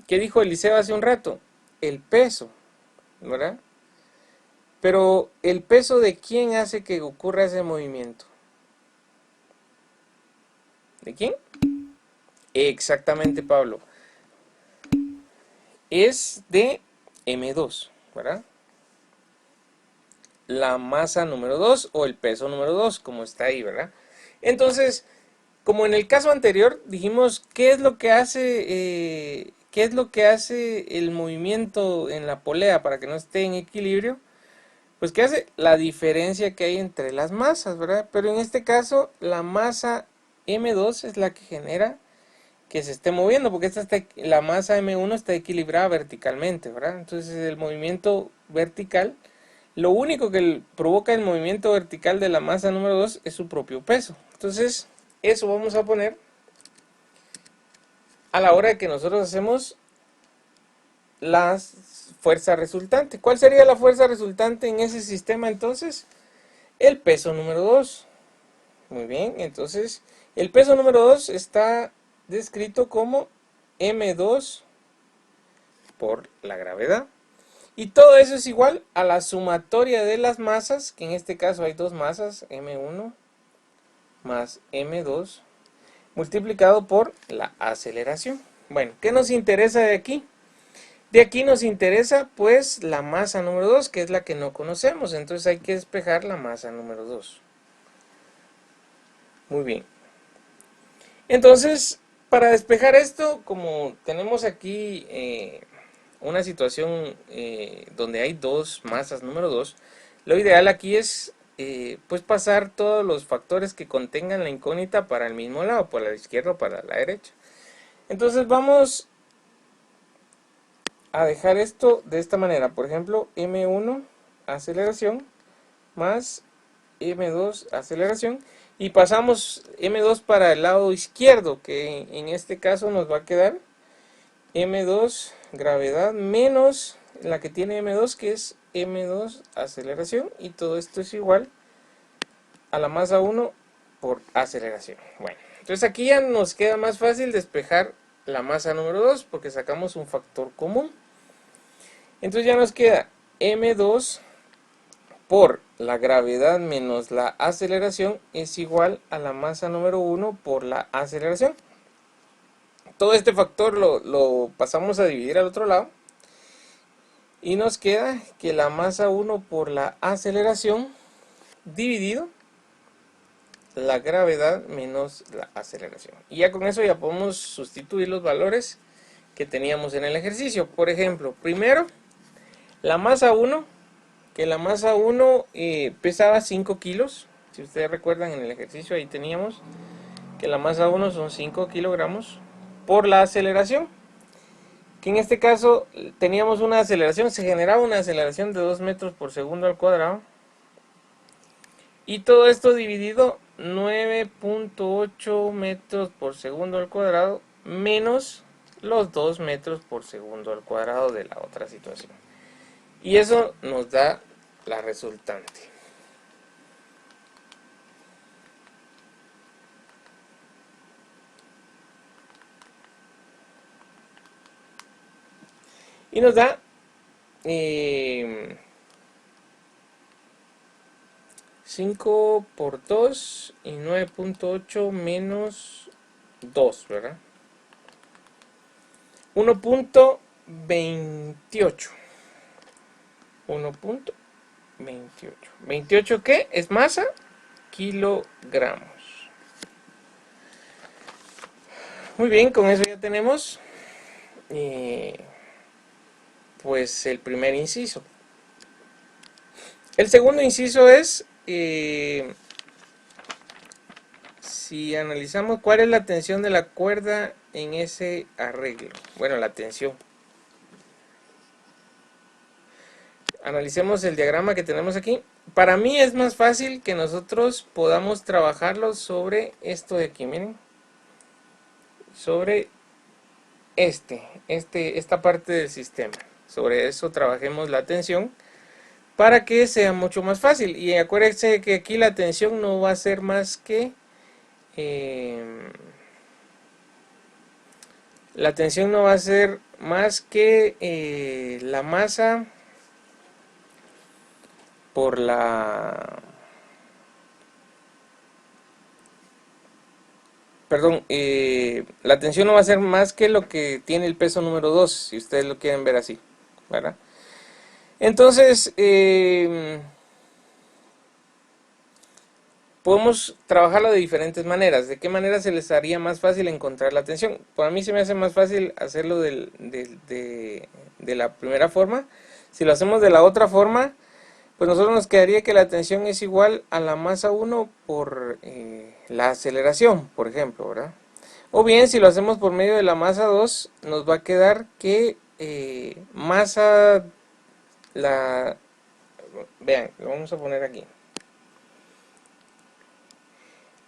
dijo Eliseo hace un rato? El peso, ¿verdad? Pero ¿el peso de quién hace que ocurra ese movimiento? ¿De quién? Exactamente, Pablo. Es de M2, ¿verdad? La masa número 2 o el peso número 2, como está ahí, ¿verdad? Entonces, como en el caso anterior, dijimos qué es lo que hace el movimiento en la polea para que no esté en equilibrio. Pues qué hace la diferencia que hay entre las masas, ¿verdad? Pero en este caso, la masa M2 es la que genera que se esté moviendo, porque la masa M1 está equilibrada verticalmente, ¿verdad? Entonces el movimiento vertical, lo único que provoca el movimiento vertical de la masa número 2 es su propio peso. Entonces, eso vamos a poner a la hora de que nosotros hacemos la fuerza resultante. ¿Cuál sería la fuerza resultante en ese sistema entonces? El peso número 2. Muy bien, entonces el peso número 2 está descrito como M2 por la gravedad. Y todo eso es igual a la sumatoria de las masas, que en este caso hay dos masas, M1 más M2, multiplicado por la aceleración. Bueno, ¿qué nos interesa de aquí? De aquí nos interesa pues la masa número 2, que es la que no conocemos, entonces hay que despejar la masa número 2. Muy bien. Entonces, para despejar esto, como tenemos aquí una situación donde hay dos masas número 2, lo ideal aquí es pues pasar todos los factores que contengan la incógnita para el mismo lado, para la izquierda o para la derecha. Entonces vamos a dejar esto de esta manera. Por ejemplo, M1 aceleración más m2 aceleración, y pasamos m2 para el lado izquierdo, que en este caso nos va a quedar m2 gravedad menos la que tiene m2, que es m2 aceleración, y todo esto es igual a la masa 1 por aceleración. Bueno, entonces aquí ya nos queda más fácil despejar la masa número 2 porque sacamos un factor común. Entonces ya nos queda m2 por la gravedad menos la aceleración es igual a la masa número 1 por la aceleración. Todo este factor lo pasamos a dividir al otro lado y nos queda que la masa 1 por la aceleración dividido la gravedad menos la aceleración. Y ya con eso ya podemos sustituir los valores que teníamos en el ejercicio. Por ejemplo, primero, la masa 1, que la masa 1 pesaba 5 kilos. Si ustedes recuerdan en el ejercicio ahí teníamos que la masa 1 son 5 kilogramos por la aceleración. Que en este caso teníamos una aceleración, se generaba una aceleración de 2 metros por segundo al cuadrado. Y todo esto dividido 9.8 metros por segundo al cuadrado menos los 2 metros por segundo al cuadrado de la otra situación. Y eso nos da la resultante. Y nos da 5 por 2 y 9.8 menos 2, ¿verdad? 1.28. 1.28. ¿28 qué? ¿Es masa? Kilogramos. Muy bien, con eso ya tenemos pues el primer inciso. El segundo inciso es si analizamos cuál es la tensión de la cuerda en ese arreglo. Bueno, la tensión. Analicemos el diagrama que tenemos aquí. Para mí es más fácil que nosotros podamos trabajarlo sobre esto de aquí, miren. Sobre esta parte del sistema. Sobre eso trabajemos la tensión para que sea mucho más fácil. Y acuérdense que aquí la tensión no va a ser más que la tensión no va a ser más que la masa por la... Perdón, la tensión no va a ser más que lo que tiene el peso número 2, si ustedes lo quieren ver así, ¿verdad? Entonces, podemos trabajarlo de diferentes maneras. ¿De qué manera se les haría más fácil encontrar la tensión? Para mí se me hace más fácil hacerlo de la primera forma. Si lo hacemos de la otra forma, pues nosotros nos quedaría que la tensión es igual a la masa 1 por la aceleración, por ejemplo, ¿verdad? O bien, si lo hacemos por medio de la masa 2, nos va a quedar que masa, vean, lo vamos a poner aquí.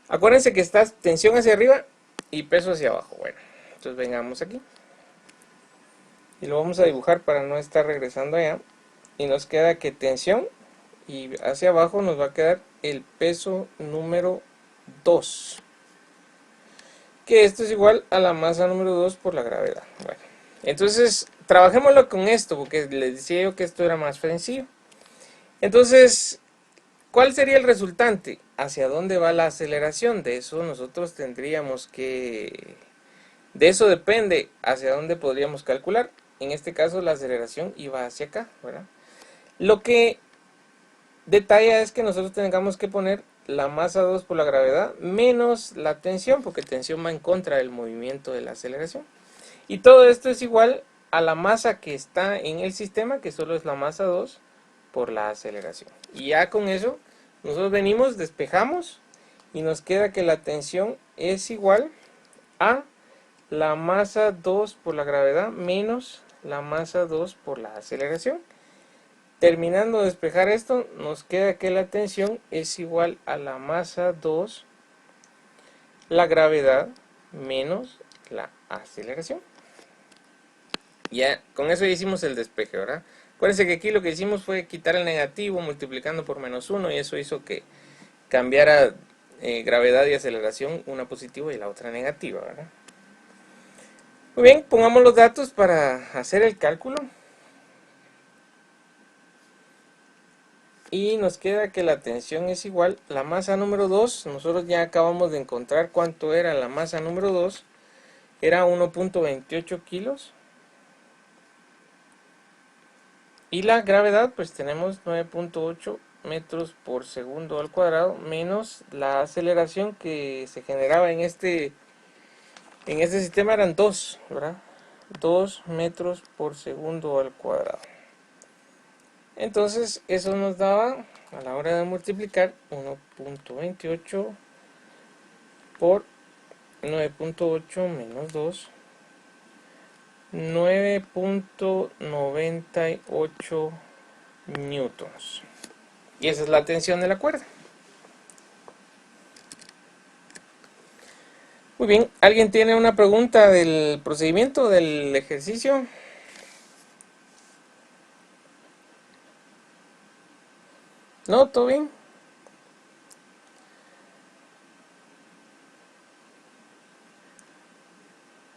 Acuérdense que está tensión hacia arriba y peso hacia abajo. Bueno, entonces vengamos aquí. Y lo vamos a dibujar para no estar regresando allá. Y nos queda que tensión y hacia abajo nos va a quedar el peso número 2. Que esto es igual a la masa número 2 por la gravedad. Bueno, entonces trabajémoslo con esto porque les decía yo que esto era más sencillo. Entonces, ¿cuál sería el resultante? ¿Hacia dónde va la aceleración? De eso nosotros tendríamos que... De eso depende hacia dónde podríamos calcular. En este caso la aceleración iba hacia acá, ¿verdad? Lo que detalla es que nosotros tengamos que poner la masa 2 por la gravedad menos la tensión, porque tensión va en contra del movimiento de la aceleración. Y todo esto es igual a la masa que está en el sistema, que solo es la masa 2 por la aceleración. Y ya con eso nosotros venimos, despejamos y nos queda que la tensión es igual a la masa 2 por la gravedad menos la masa 2 por la aceleración. Terminando de despejar esto, nos queda que la tensión es igual a la masa 2, la gravedad, menos la aceleración. Ya, con eso ya hicimos el despeje, ¿verdad? Acuérdense que aquí lo que hicimos fue quitar el negativo multiplicando por menos 1 y eso hizo que cambiara gravedad y aceleración, una positiva y la otra negativa, ¿verdad? Muy bien, pongamos los datos para hacer el cálculo. Y nos queda que la tensión es igual, la masa número 2, nosotros ya acabamos de encontrar cuánto era la masa número 2, era 1.28 kilos. Y la gravedad, pues tenemos 9.8 metros por segundo al cuadrado, menos la aceleración que se generaba en este sistema eran 2, ¿verdad? 2 metros por segundo al cuadrado. Entonces eso nos daba, a la hora de multiplicar, 1.28 por 9.8 menos 2, 9.98 newtons. Y esa es la tensión de la cuerda. Muy bien, ¿alguien tiene una pregunta del procedimiento del ejercicio? ¿No? ¿Todo bien?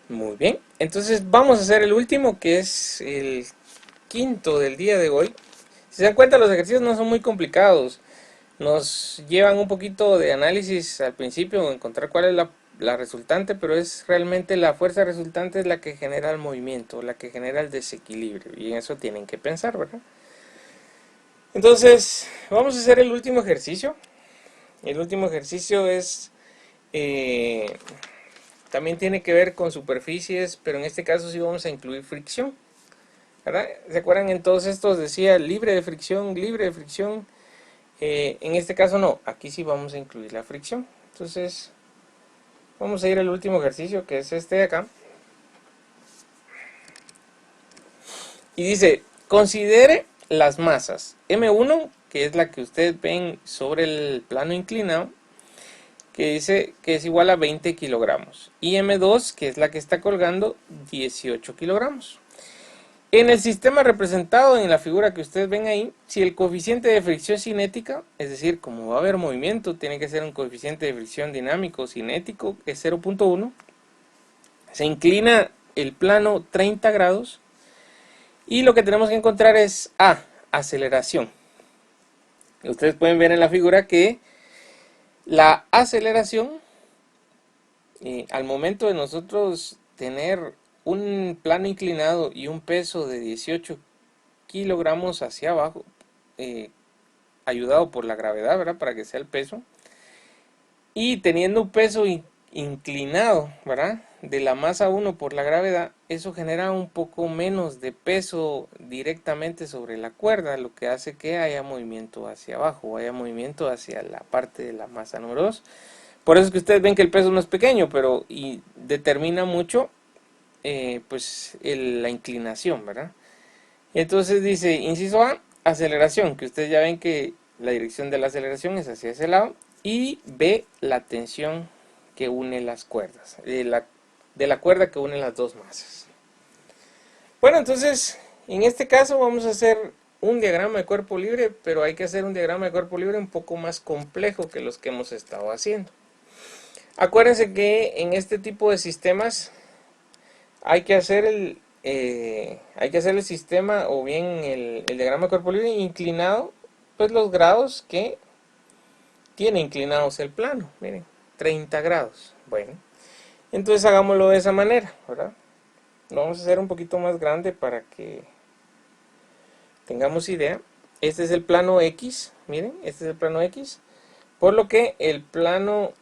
Muy bien, entonces vamos a hacer el último, que es el quinto del día de hoy. Si se dan cuenta, los ejercicios no son muy complicados. Nos llevan un poquito de análisis al principio, encontrar cuál es la resultante, pero es realmente la fuerza resultante es la que genera el movimiento, la que genera el desequilibrio, y en eso tienen que pensar, ¿verdad? Entonces, vamos a hacer el último ejercicio. El último ejercicio es también tiene que ver con superficies, pero en este caso sí vamos a incluir fricción, ¿verdad? ¿Se acuerdan? En todos estos decía libre de fricción, libre de fricción. En este caso no, aquí sí vamos a incluir la fricción. Entonces, vamos a ir al último ejercicio, que es este de acá. Y dice, considere las masas M1, que es la que ustedes ven sobre el plano inclinado, que dice que es igual a 20 kilogramos. Y M2, que es la que está colgando, 18 kilogramos. En el sistema representado en la figura que ustedes ven ahí, si el coeficiente de fricción cinética, es decir, como va a haber movimiento, tiene que ser un coeficiente de fricción dinámico cinético, es 0.1, se inclina el plano 30 grados y lo que tenemos que encontrar es A, aceleración. Ustedes pueden ver en la figura que la aceleración, al momento de nosotros tener un plano inclinado y un peso de 18 kilogramos hacia abajo, ayudado por la gravedad, ¿verdad? Para que sea el peso, y teniendo un peso inclinado, ¿verdad? De la masa 1 por la gravedad, eso genera un poco menos de peso directamente sobre la cuerda, lo que hace que haya movimiento hacia abajo, haya movimiento hacia la parte de la masa número 2. Por eso es que ustedes ven que el peso no es pequeño, pero determina mucho pues la inclinación, ¿verdad? Entonces dice, inciso A, aceleración, que ustedes ya ven que la dirección de la aceleración es hacia ese lado, y B, la tensión que une las cuerdas, de la cuerda que une las dos masas. Bueno, entonces, en este caso vamos a hacer un diagrama de cuerpo libre, pero hay que hacer un diagrama de cuerpo libre un poco más complejo que los que hemos estado haciendo. Acuérdense que en este tipo de sistemas hay que hacer el sistema o bien el diagrama de cuerpo libre inclinado, pues los grados que tiene inclinados el plano. Miren, 30 grados. Bueno, entonces hagámoslo de esa manera, ¿verdad? Lo vamos a hacer un poquito más grande para que tengamos idea. Este es el plano X, miren, este es el plano X, por lo que el plano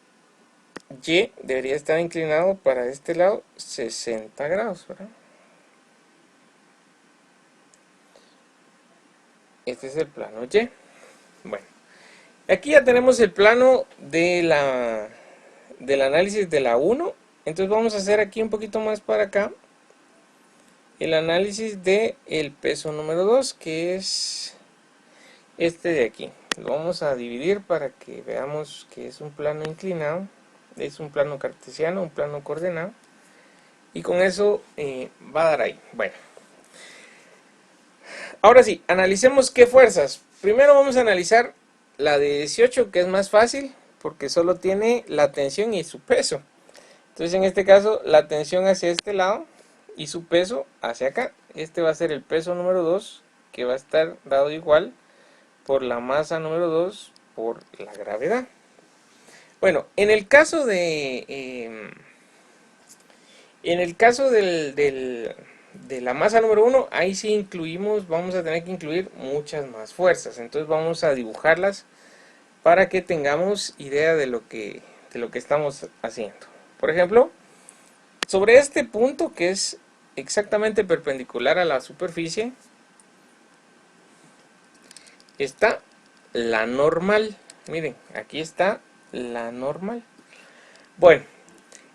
Y debería estar inclinado para este lado 60 grados, ¿verdad? Este es el plano Y. Bueno, aquí ya tenemos el plano del análisis de la 1. Entonces vamos a hacer aquí un poquito más para acá el análisis del peso número 2, que es este de aquí. Lo vamos a dividir para que veamos que es un plano inclinado, es un plano cartesiano, un plano coordenado, y con eso va a dar ahí. Bueno, ahora sí, analicemos qué fuerzas. Primero vamos a analizar la de 18, que es más fácil, porque solo tiene la tensión y su peso. Entonces en este caso la tensión hacia este lado y su peso hacia acá. Este va a ser el peso número 2, que va a estar dado igual por la masa número 2 por la gravedad. Bueno, en el caso de la masa número 1, ahí sí incluimos, vamos a tener que incluir muchas más fuerzas. Entonces vamos a dibujarlas para que tengamos idea de lo que estamos haciendo. Por ejemplo, sobre este punto que es exactamente perpendicular a la superficie, está la normal. Miren, aquí está la normal. Bueno,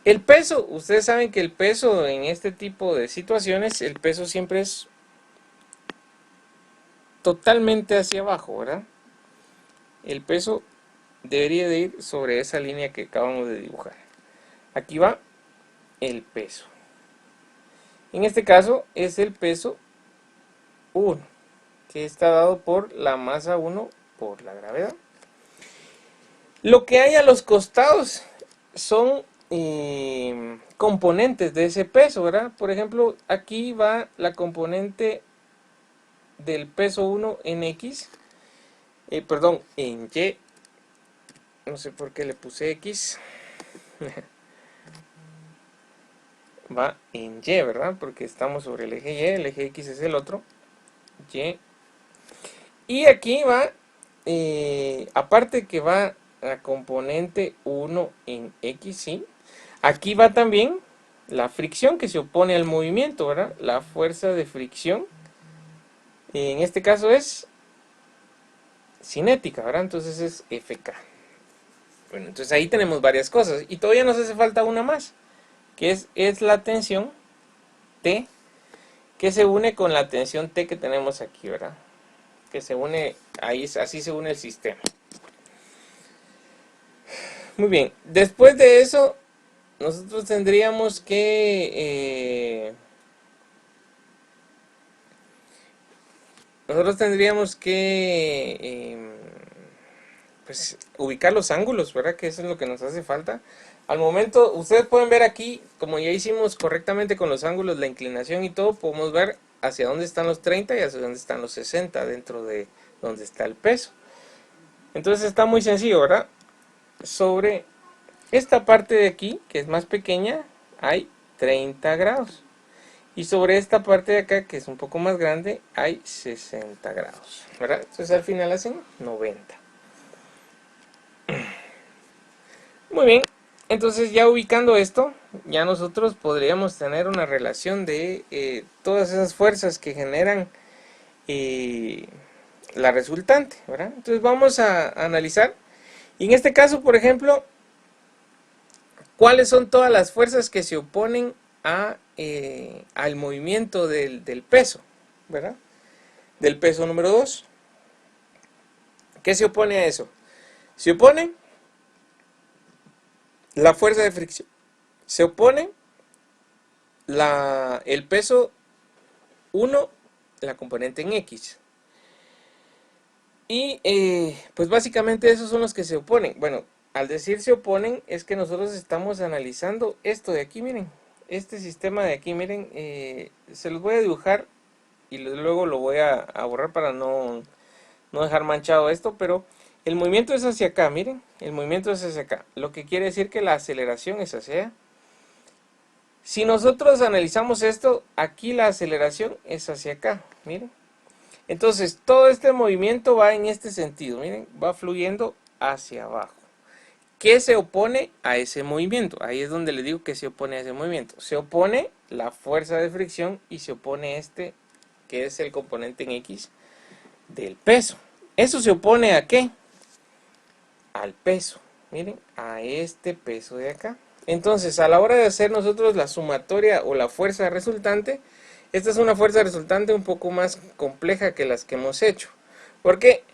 el peso, ustedes saben que el peso en este tipo de situaciones, el peso siempre es totalmente hacia abajo, ¿verdad? El peso debería de ir sobre esa línea que acabamos de dibujar. Aquí va el peso. En este caso es el peso 1, que está dado por la masa 1 por la gravedad. Lo que hay a los costados son componentes de ese peso, ¿verdad? Por ejemplo, aquí va la componente del peso 1 en X, perdón, en Y, no sé por qué le puse X, va en Y, ¿verdad? Porque estamos sobre el eje Y, el eje X es el otro, Y. Y aquí va, aparte que va la componente 1 en X, ¿sí? Aquí va también la fricción que se opone al movimiento, ¿verdad? La fuerza de fricción, en este caso es cinética, ¿verdad? Entonces es Fk. Bueno, entonces ahí tenemos varias cosas. Y todavía nos hace falta una más, que es la tensión T, que se une con la tensión T que tenemos aquí, ¿verdad? Que se une, ahí así se une el sistema. Muy bien, después de eso, nosotros tendríamos que... pues, ubicar los ángulos, ¿verdad? Que eso es lo que nos hace falta. Al momento, ustedes pueden ver aquí, como ya hicimos correctamente con los ángulos, la inclinación y todo, podemos ver hacia dónde están los 30 y hacia dónde están los 60 dentro de donde está el peso. Entonces está muy sencillo, ¿verdad? Sobre esta parte de aquí, que es más pequeña, hay 30 grados. Y sobre esta parte de acá, que es un poco más grande, hay 60 grados, ¿verdad? Entonces al final hacen 90. Muy bien, entonces ya ubicando esto, ya nosotros podríamos tener una relación de todas esas fuerzas que generan la resultante, ¿verdad? Entonces vamos a analizar, y en este caso, por ejemplo, cuáles son todas las fuerzas que se oponen al movimiento del peso, ¿verdad? Del peso número 2. ¿Qué se opone a eso? Se opone la fuerza de fricción. Se opone el peso 1, la componente en X. Y pues básicamente esos son los que se oponen. Bueno, al decir se oponen es que nosotros estamos analizando esto de aquí, miren. Este sistema de aquí, miren, se los voy a dibujar y luego lo voy a borrar para no dejar manchado esto, pero el movimiento es hacia acá, miren, el movimiento es hacia acá, lo que quiere decir que la aceleración es hacia allá. Si nosotros analizamos esto, aquí la aceleración es hacia acá, miren. Entonces, todo este movimiento va en este sentido, miren, va fluyendo hacia abajo. ¿Qué se opone a ese movimiento? Ahí es donde le digo que se opone a ese movimiento. Se opone la fuerza de fricción y se opone este, que es el componente en X del peso. ¿Eso se opone a qué? Al peso, miren, a este peso de acá. Entonces, a la hora de hacer nosotros la sumatoria o la fuerza resultante, esta es una fuerza resultante un poco más compleja que las que hemos hecho. ¿Por qué?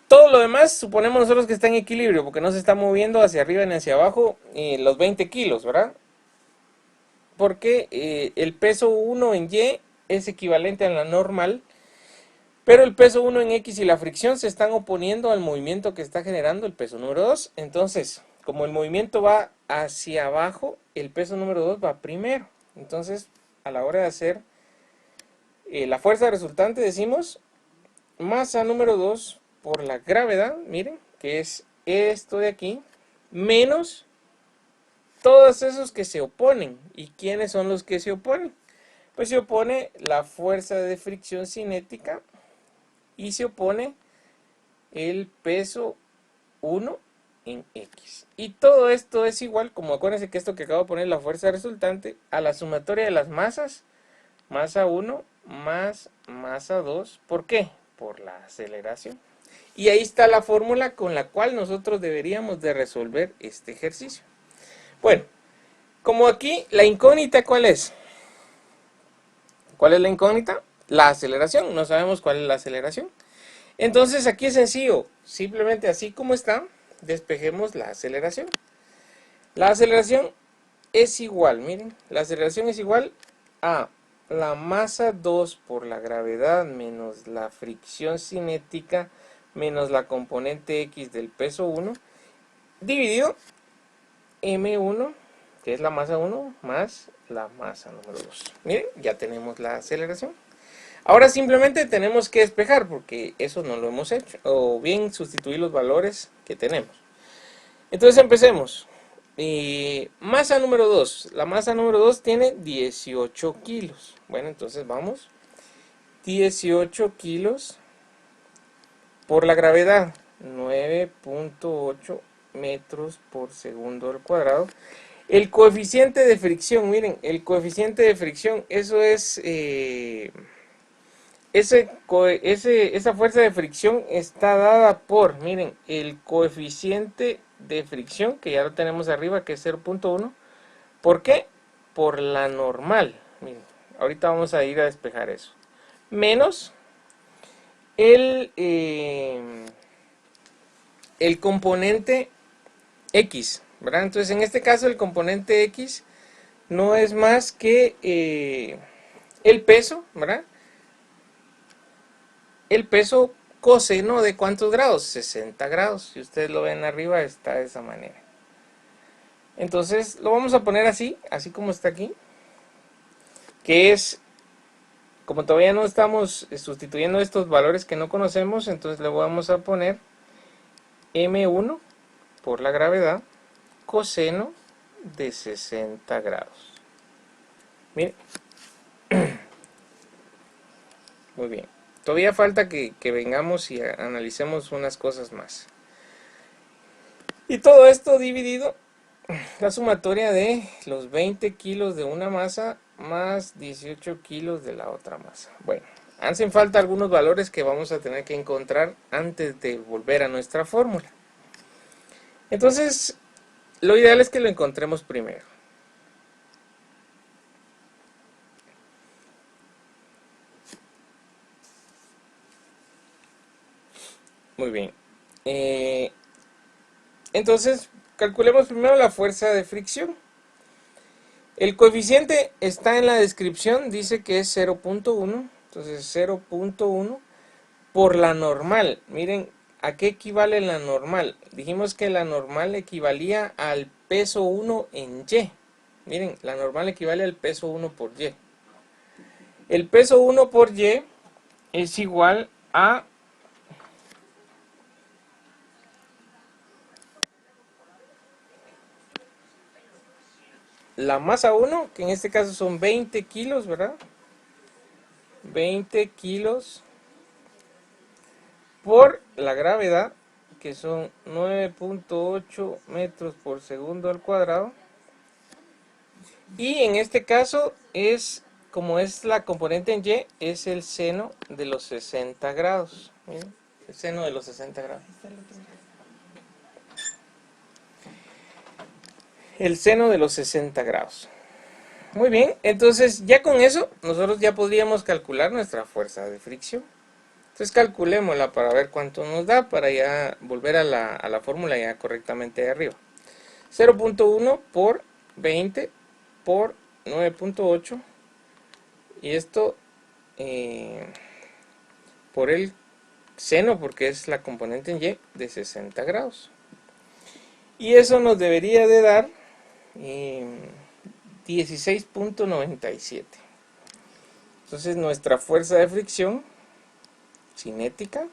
Todo lo demás suponemos nosotros que está en equilibrio, porque no se está moviendo hacia arriba ni hacia abajo los 20 kilos, ¿verdad? Porque el peso 1 en Y es equivalente a la normal, pero el peso 1 en X y la fricción se están oponiendo al movimiento que está generando el peso número 2. Entonces, como el movimiento va hacia abajo, el peso número 2 va primero. Entonces, a la hora de hacer la fuerza resultante, decimos masa número 2 por la gravedad, miren, que es esto de aquí, menos todos esos que se oponen. ¿Y quiénes son los que se oponen? Pues se opone la fuerza de fricción cinética y se opone el peso 1 en X. Y todo esto es igual, como acuérdense que esto que acabo de poner, la fuerza resultante, a la sumatoria de las masas, masa 1 más masa 2. ¿Por qué? Por la aceleración. Y ahí está la fórmula con la cual nosotros deberíamos de resolver este ejercicio. Bueno, como aquí, la incógnita, ¿cuál es? ¿Cuál es la incógnita? La aceleración. No sabemos cuál es la aceleración. Entonces aquí es sencillo. Simplemente así como está, despejemos la aceleración. La aceleración es igual, miren, la aceleración es igual a la masa 2 por la gravedad menos la fricción cinética menos la componente X del peso 1 dividido M1, que es la masa 1, más la masa número 2. Miren, ya tenemos la aceleración. Ahora simplemente tenemos que despejar porque eso no lo hemos hecho, o bien sustituir los valores que tenemos. Entonces empecemos. Masa número 2. La masa número 2 tiene 18 kilos. Bueno, entonces vamos. 18 kilos por la gravedad. 9.8 metros por segundo al cuadrado. El coeficiente de fricción, miren, el coeficiente de fricción, eso es... esa fuerza de fricción está dada por, miren, el coeficiente de fricción, que ya lo tenemos arriba, que es 0.1. ¿Por qué? Por la normal. Miren, ahorita vamos a ir a despejar eso. Menos el, el componente X, ¿verdad? Entonces, en este caso, el componente X no es más que el peso, ¿verdad? El peso coseno de ¿cuántos grados? 60 grados. Si ustedes lo ven arriba, está de esa manera. Entonces, lo vamos a poner así, así como está aquí. Que es, como todavía no estamos sustituyendo estos valores que no conocemos, entonces le vamos a poner M1 por la gravedad coseno de 60 grados. Miren. Muy bien. Todavía falta que vengamos y analicemos unas cosas más. Y todo esto dividido, la sumatoria de los 20 kilos de una masa más 18 kilos de la otra masa. Bueno, hacen falta algunos valores que vamos a tener que encontrar antes de volver a nuestra fórmula. Entonces, lo ideal es que lo encontremos primero. Muy bien. Entonces, calculemos primero la fuerza de fricción. El coeficiente está en la descripción, dice que es 0.1, entonces 0.1 por la normal. Miren, ¿a qué equivale la normal? Dijimos que la normal equivalía al peso 1 en Y. Miren, la normal equivale al peso 1 por Y. El peso 1 por Y es igual a la masa 1, que en este caso son 20 kilos, ¿verdad? 20 kilos por la gravedad, que son 9.8 metros por segundo al cuadrado. Y en este caso es, como es la componente en Y, es el seno de los 60 grados. Miren, el seno de los 60 grados. El seno de los 60 grados. Muy bien, entonces ya con eso nosotros ya podríamos calcular nuestra fuerza de fricción. Entonces calculémosla para ver cuánto nos da, para ya volver a la fórmula ya correctamente de arriba. 0.1 por 20 por 9.8, y esto por el seno, porque es la componente en Y de 60 grados. Y eso nos debería de dar 16.97. Entonces nuestra fuerza de fricción cinética,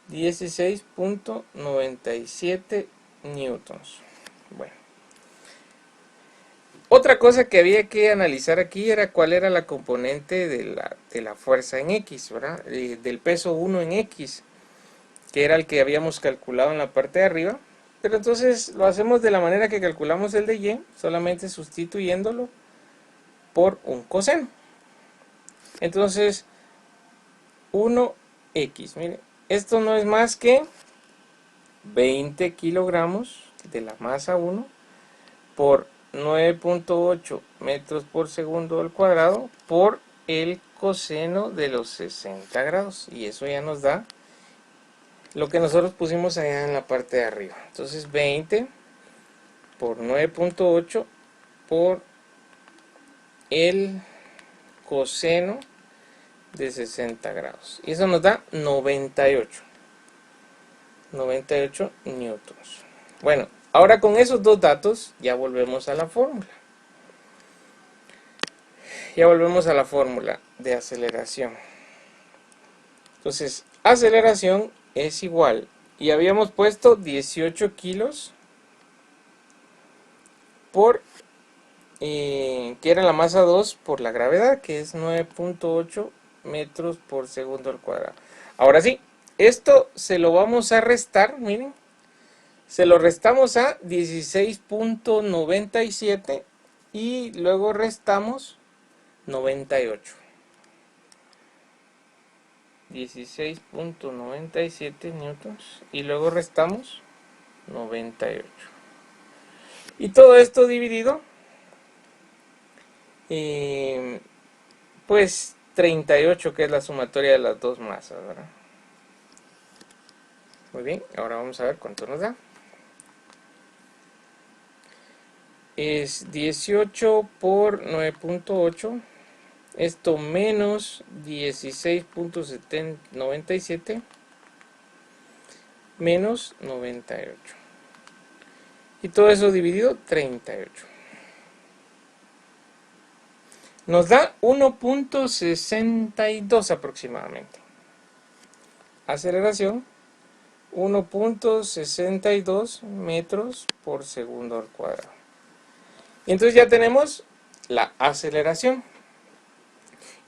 16.97 newtons. Bueno, otra cosa que había que analizar aquí era cuál era la componente de la fuerza en X, ¿verdad? Del peso 1 en X, que era el que habíamos calculado en la parte de arriba. Pero entonces lo hacemos de la manera que calculamos el de Y, solamente sustituyéndolo por un coseno. Entonces 1x, mire, esto no es más que 20 kilogramos de la masa 1 por 9.8 metros por segundo al cuadrado por el coseno de los 60 grados. Y eso ya nos da lo que nosotros pusimos allá en la parte de arriba. Entonces 20 por 9.8 por el coseno de 60 grados. Y eso nos da 98 newtons. Bueno, ahora con esos dos datos ya volvemos a la fórmula. Ya volvemos a la fórmula de aceleración. Entonces, aceleración es igual, y habíamos puesto 18 kilos por, que era la masa 2 por la gravedad, que es 9.8 metros por segundo al cuadrado. Ahora sí, esto se lo vamos a restar, miren. Se lo restamos a 16.97 y luego restamos 98. 16.97 newtons y luego restamos 98. Y todo esto dividido, pues 38, que es la sumatoria de las dos masas, ¿verdad? Muy bien, ahora vamos a ver cuánto nos da. Es 18 por 9.8, esto menos 16.97 menos 98. Y todo eso dividido 38. Nos da 1.62 aproximadamente. Aceleración 1.62 metros por segundo al cuadrado. Y entonces ya tenemos la aceleración.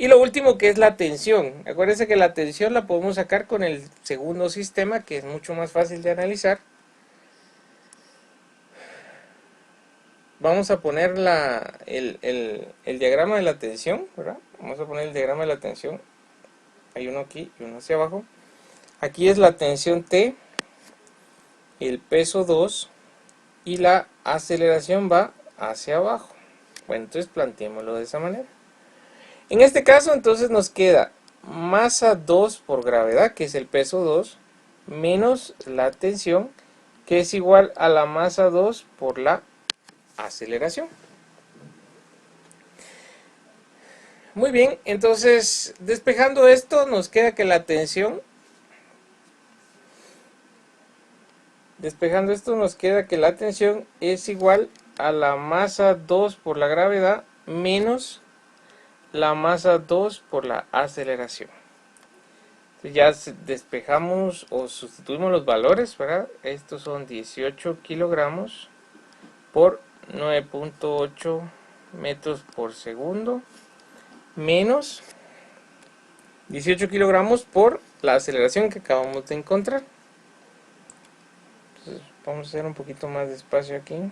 Y lo último, que es la tensión. Acuérdense que la tensión la podemos sacar con el segundo sistema, que es mucho más fácil de analizar. Vamos a poner el diagrama de la tensión, ¿verdad? Vamos a poner el diagrama de la tensión. Hay uno aquí y uno hacia abajo. Aquí es la tensión T, el peso 2 y la aceleración va hacia abajo. Bueno, entonces planteémoslo de esa manera. En este caso entonces nos queda masa 2 por gravedad, que es el peso 2, menos la tensión, que es igual a la masa 2 por la aceleración. Muy bien, entonces despejando esto nos queda que la tensión, es igual a la masa 2 por la gravedad menos la masa 2 por la aceleración. Entonces ya despejamos o sustituimos los valores, ¿verdad? Estos son 18 kilogramos por 9.8 metros por segundo menos 18 kilogramos por la aceleración que acabamos de encontrar. Entonces vamos a hacer un poquito más de espacio aquí.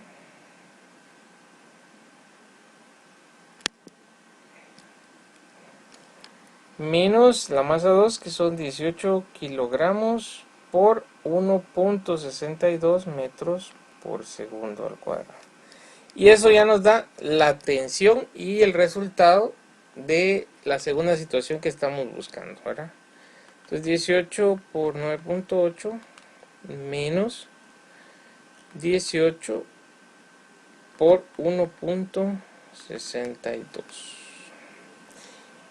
Menos la masa 2, que son 18 kilogramos por 1.62 metros por segundo al cuadrado. Y eso ya nos da la tensión y el resultado de la segunda situación que estamos buscando, ¿verdad? Entonces 18 por 9.8 menos 18 por 1.62.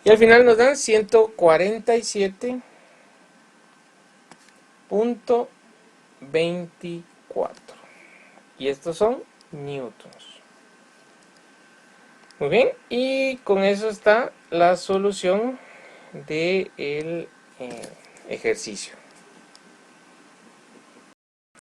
Y al final nos dan 147.24. Y estos son newtons. Muy bien, y con eso está la solución del ejercicio.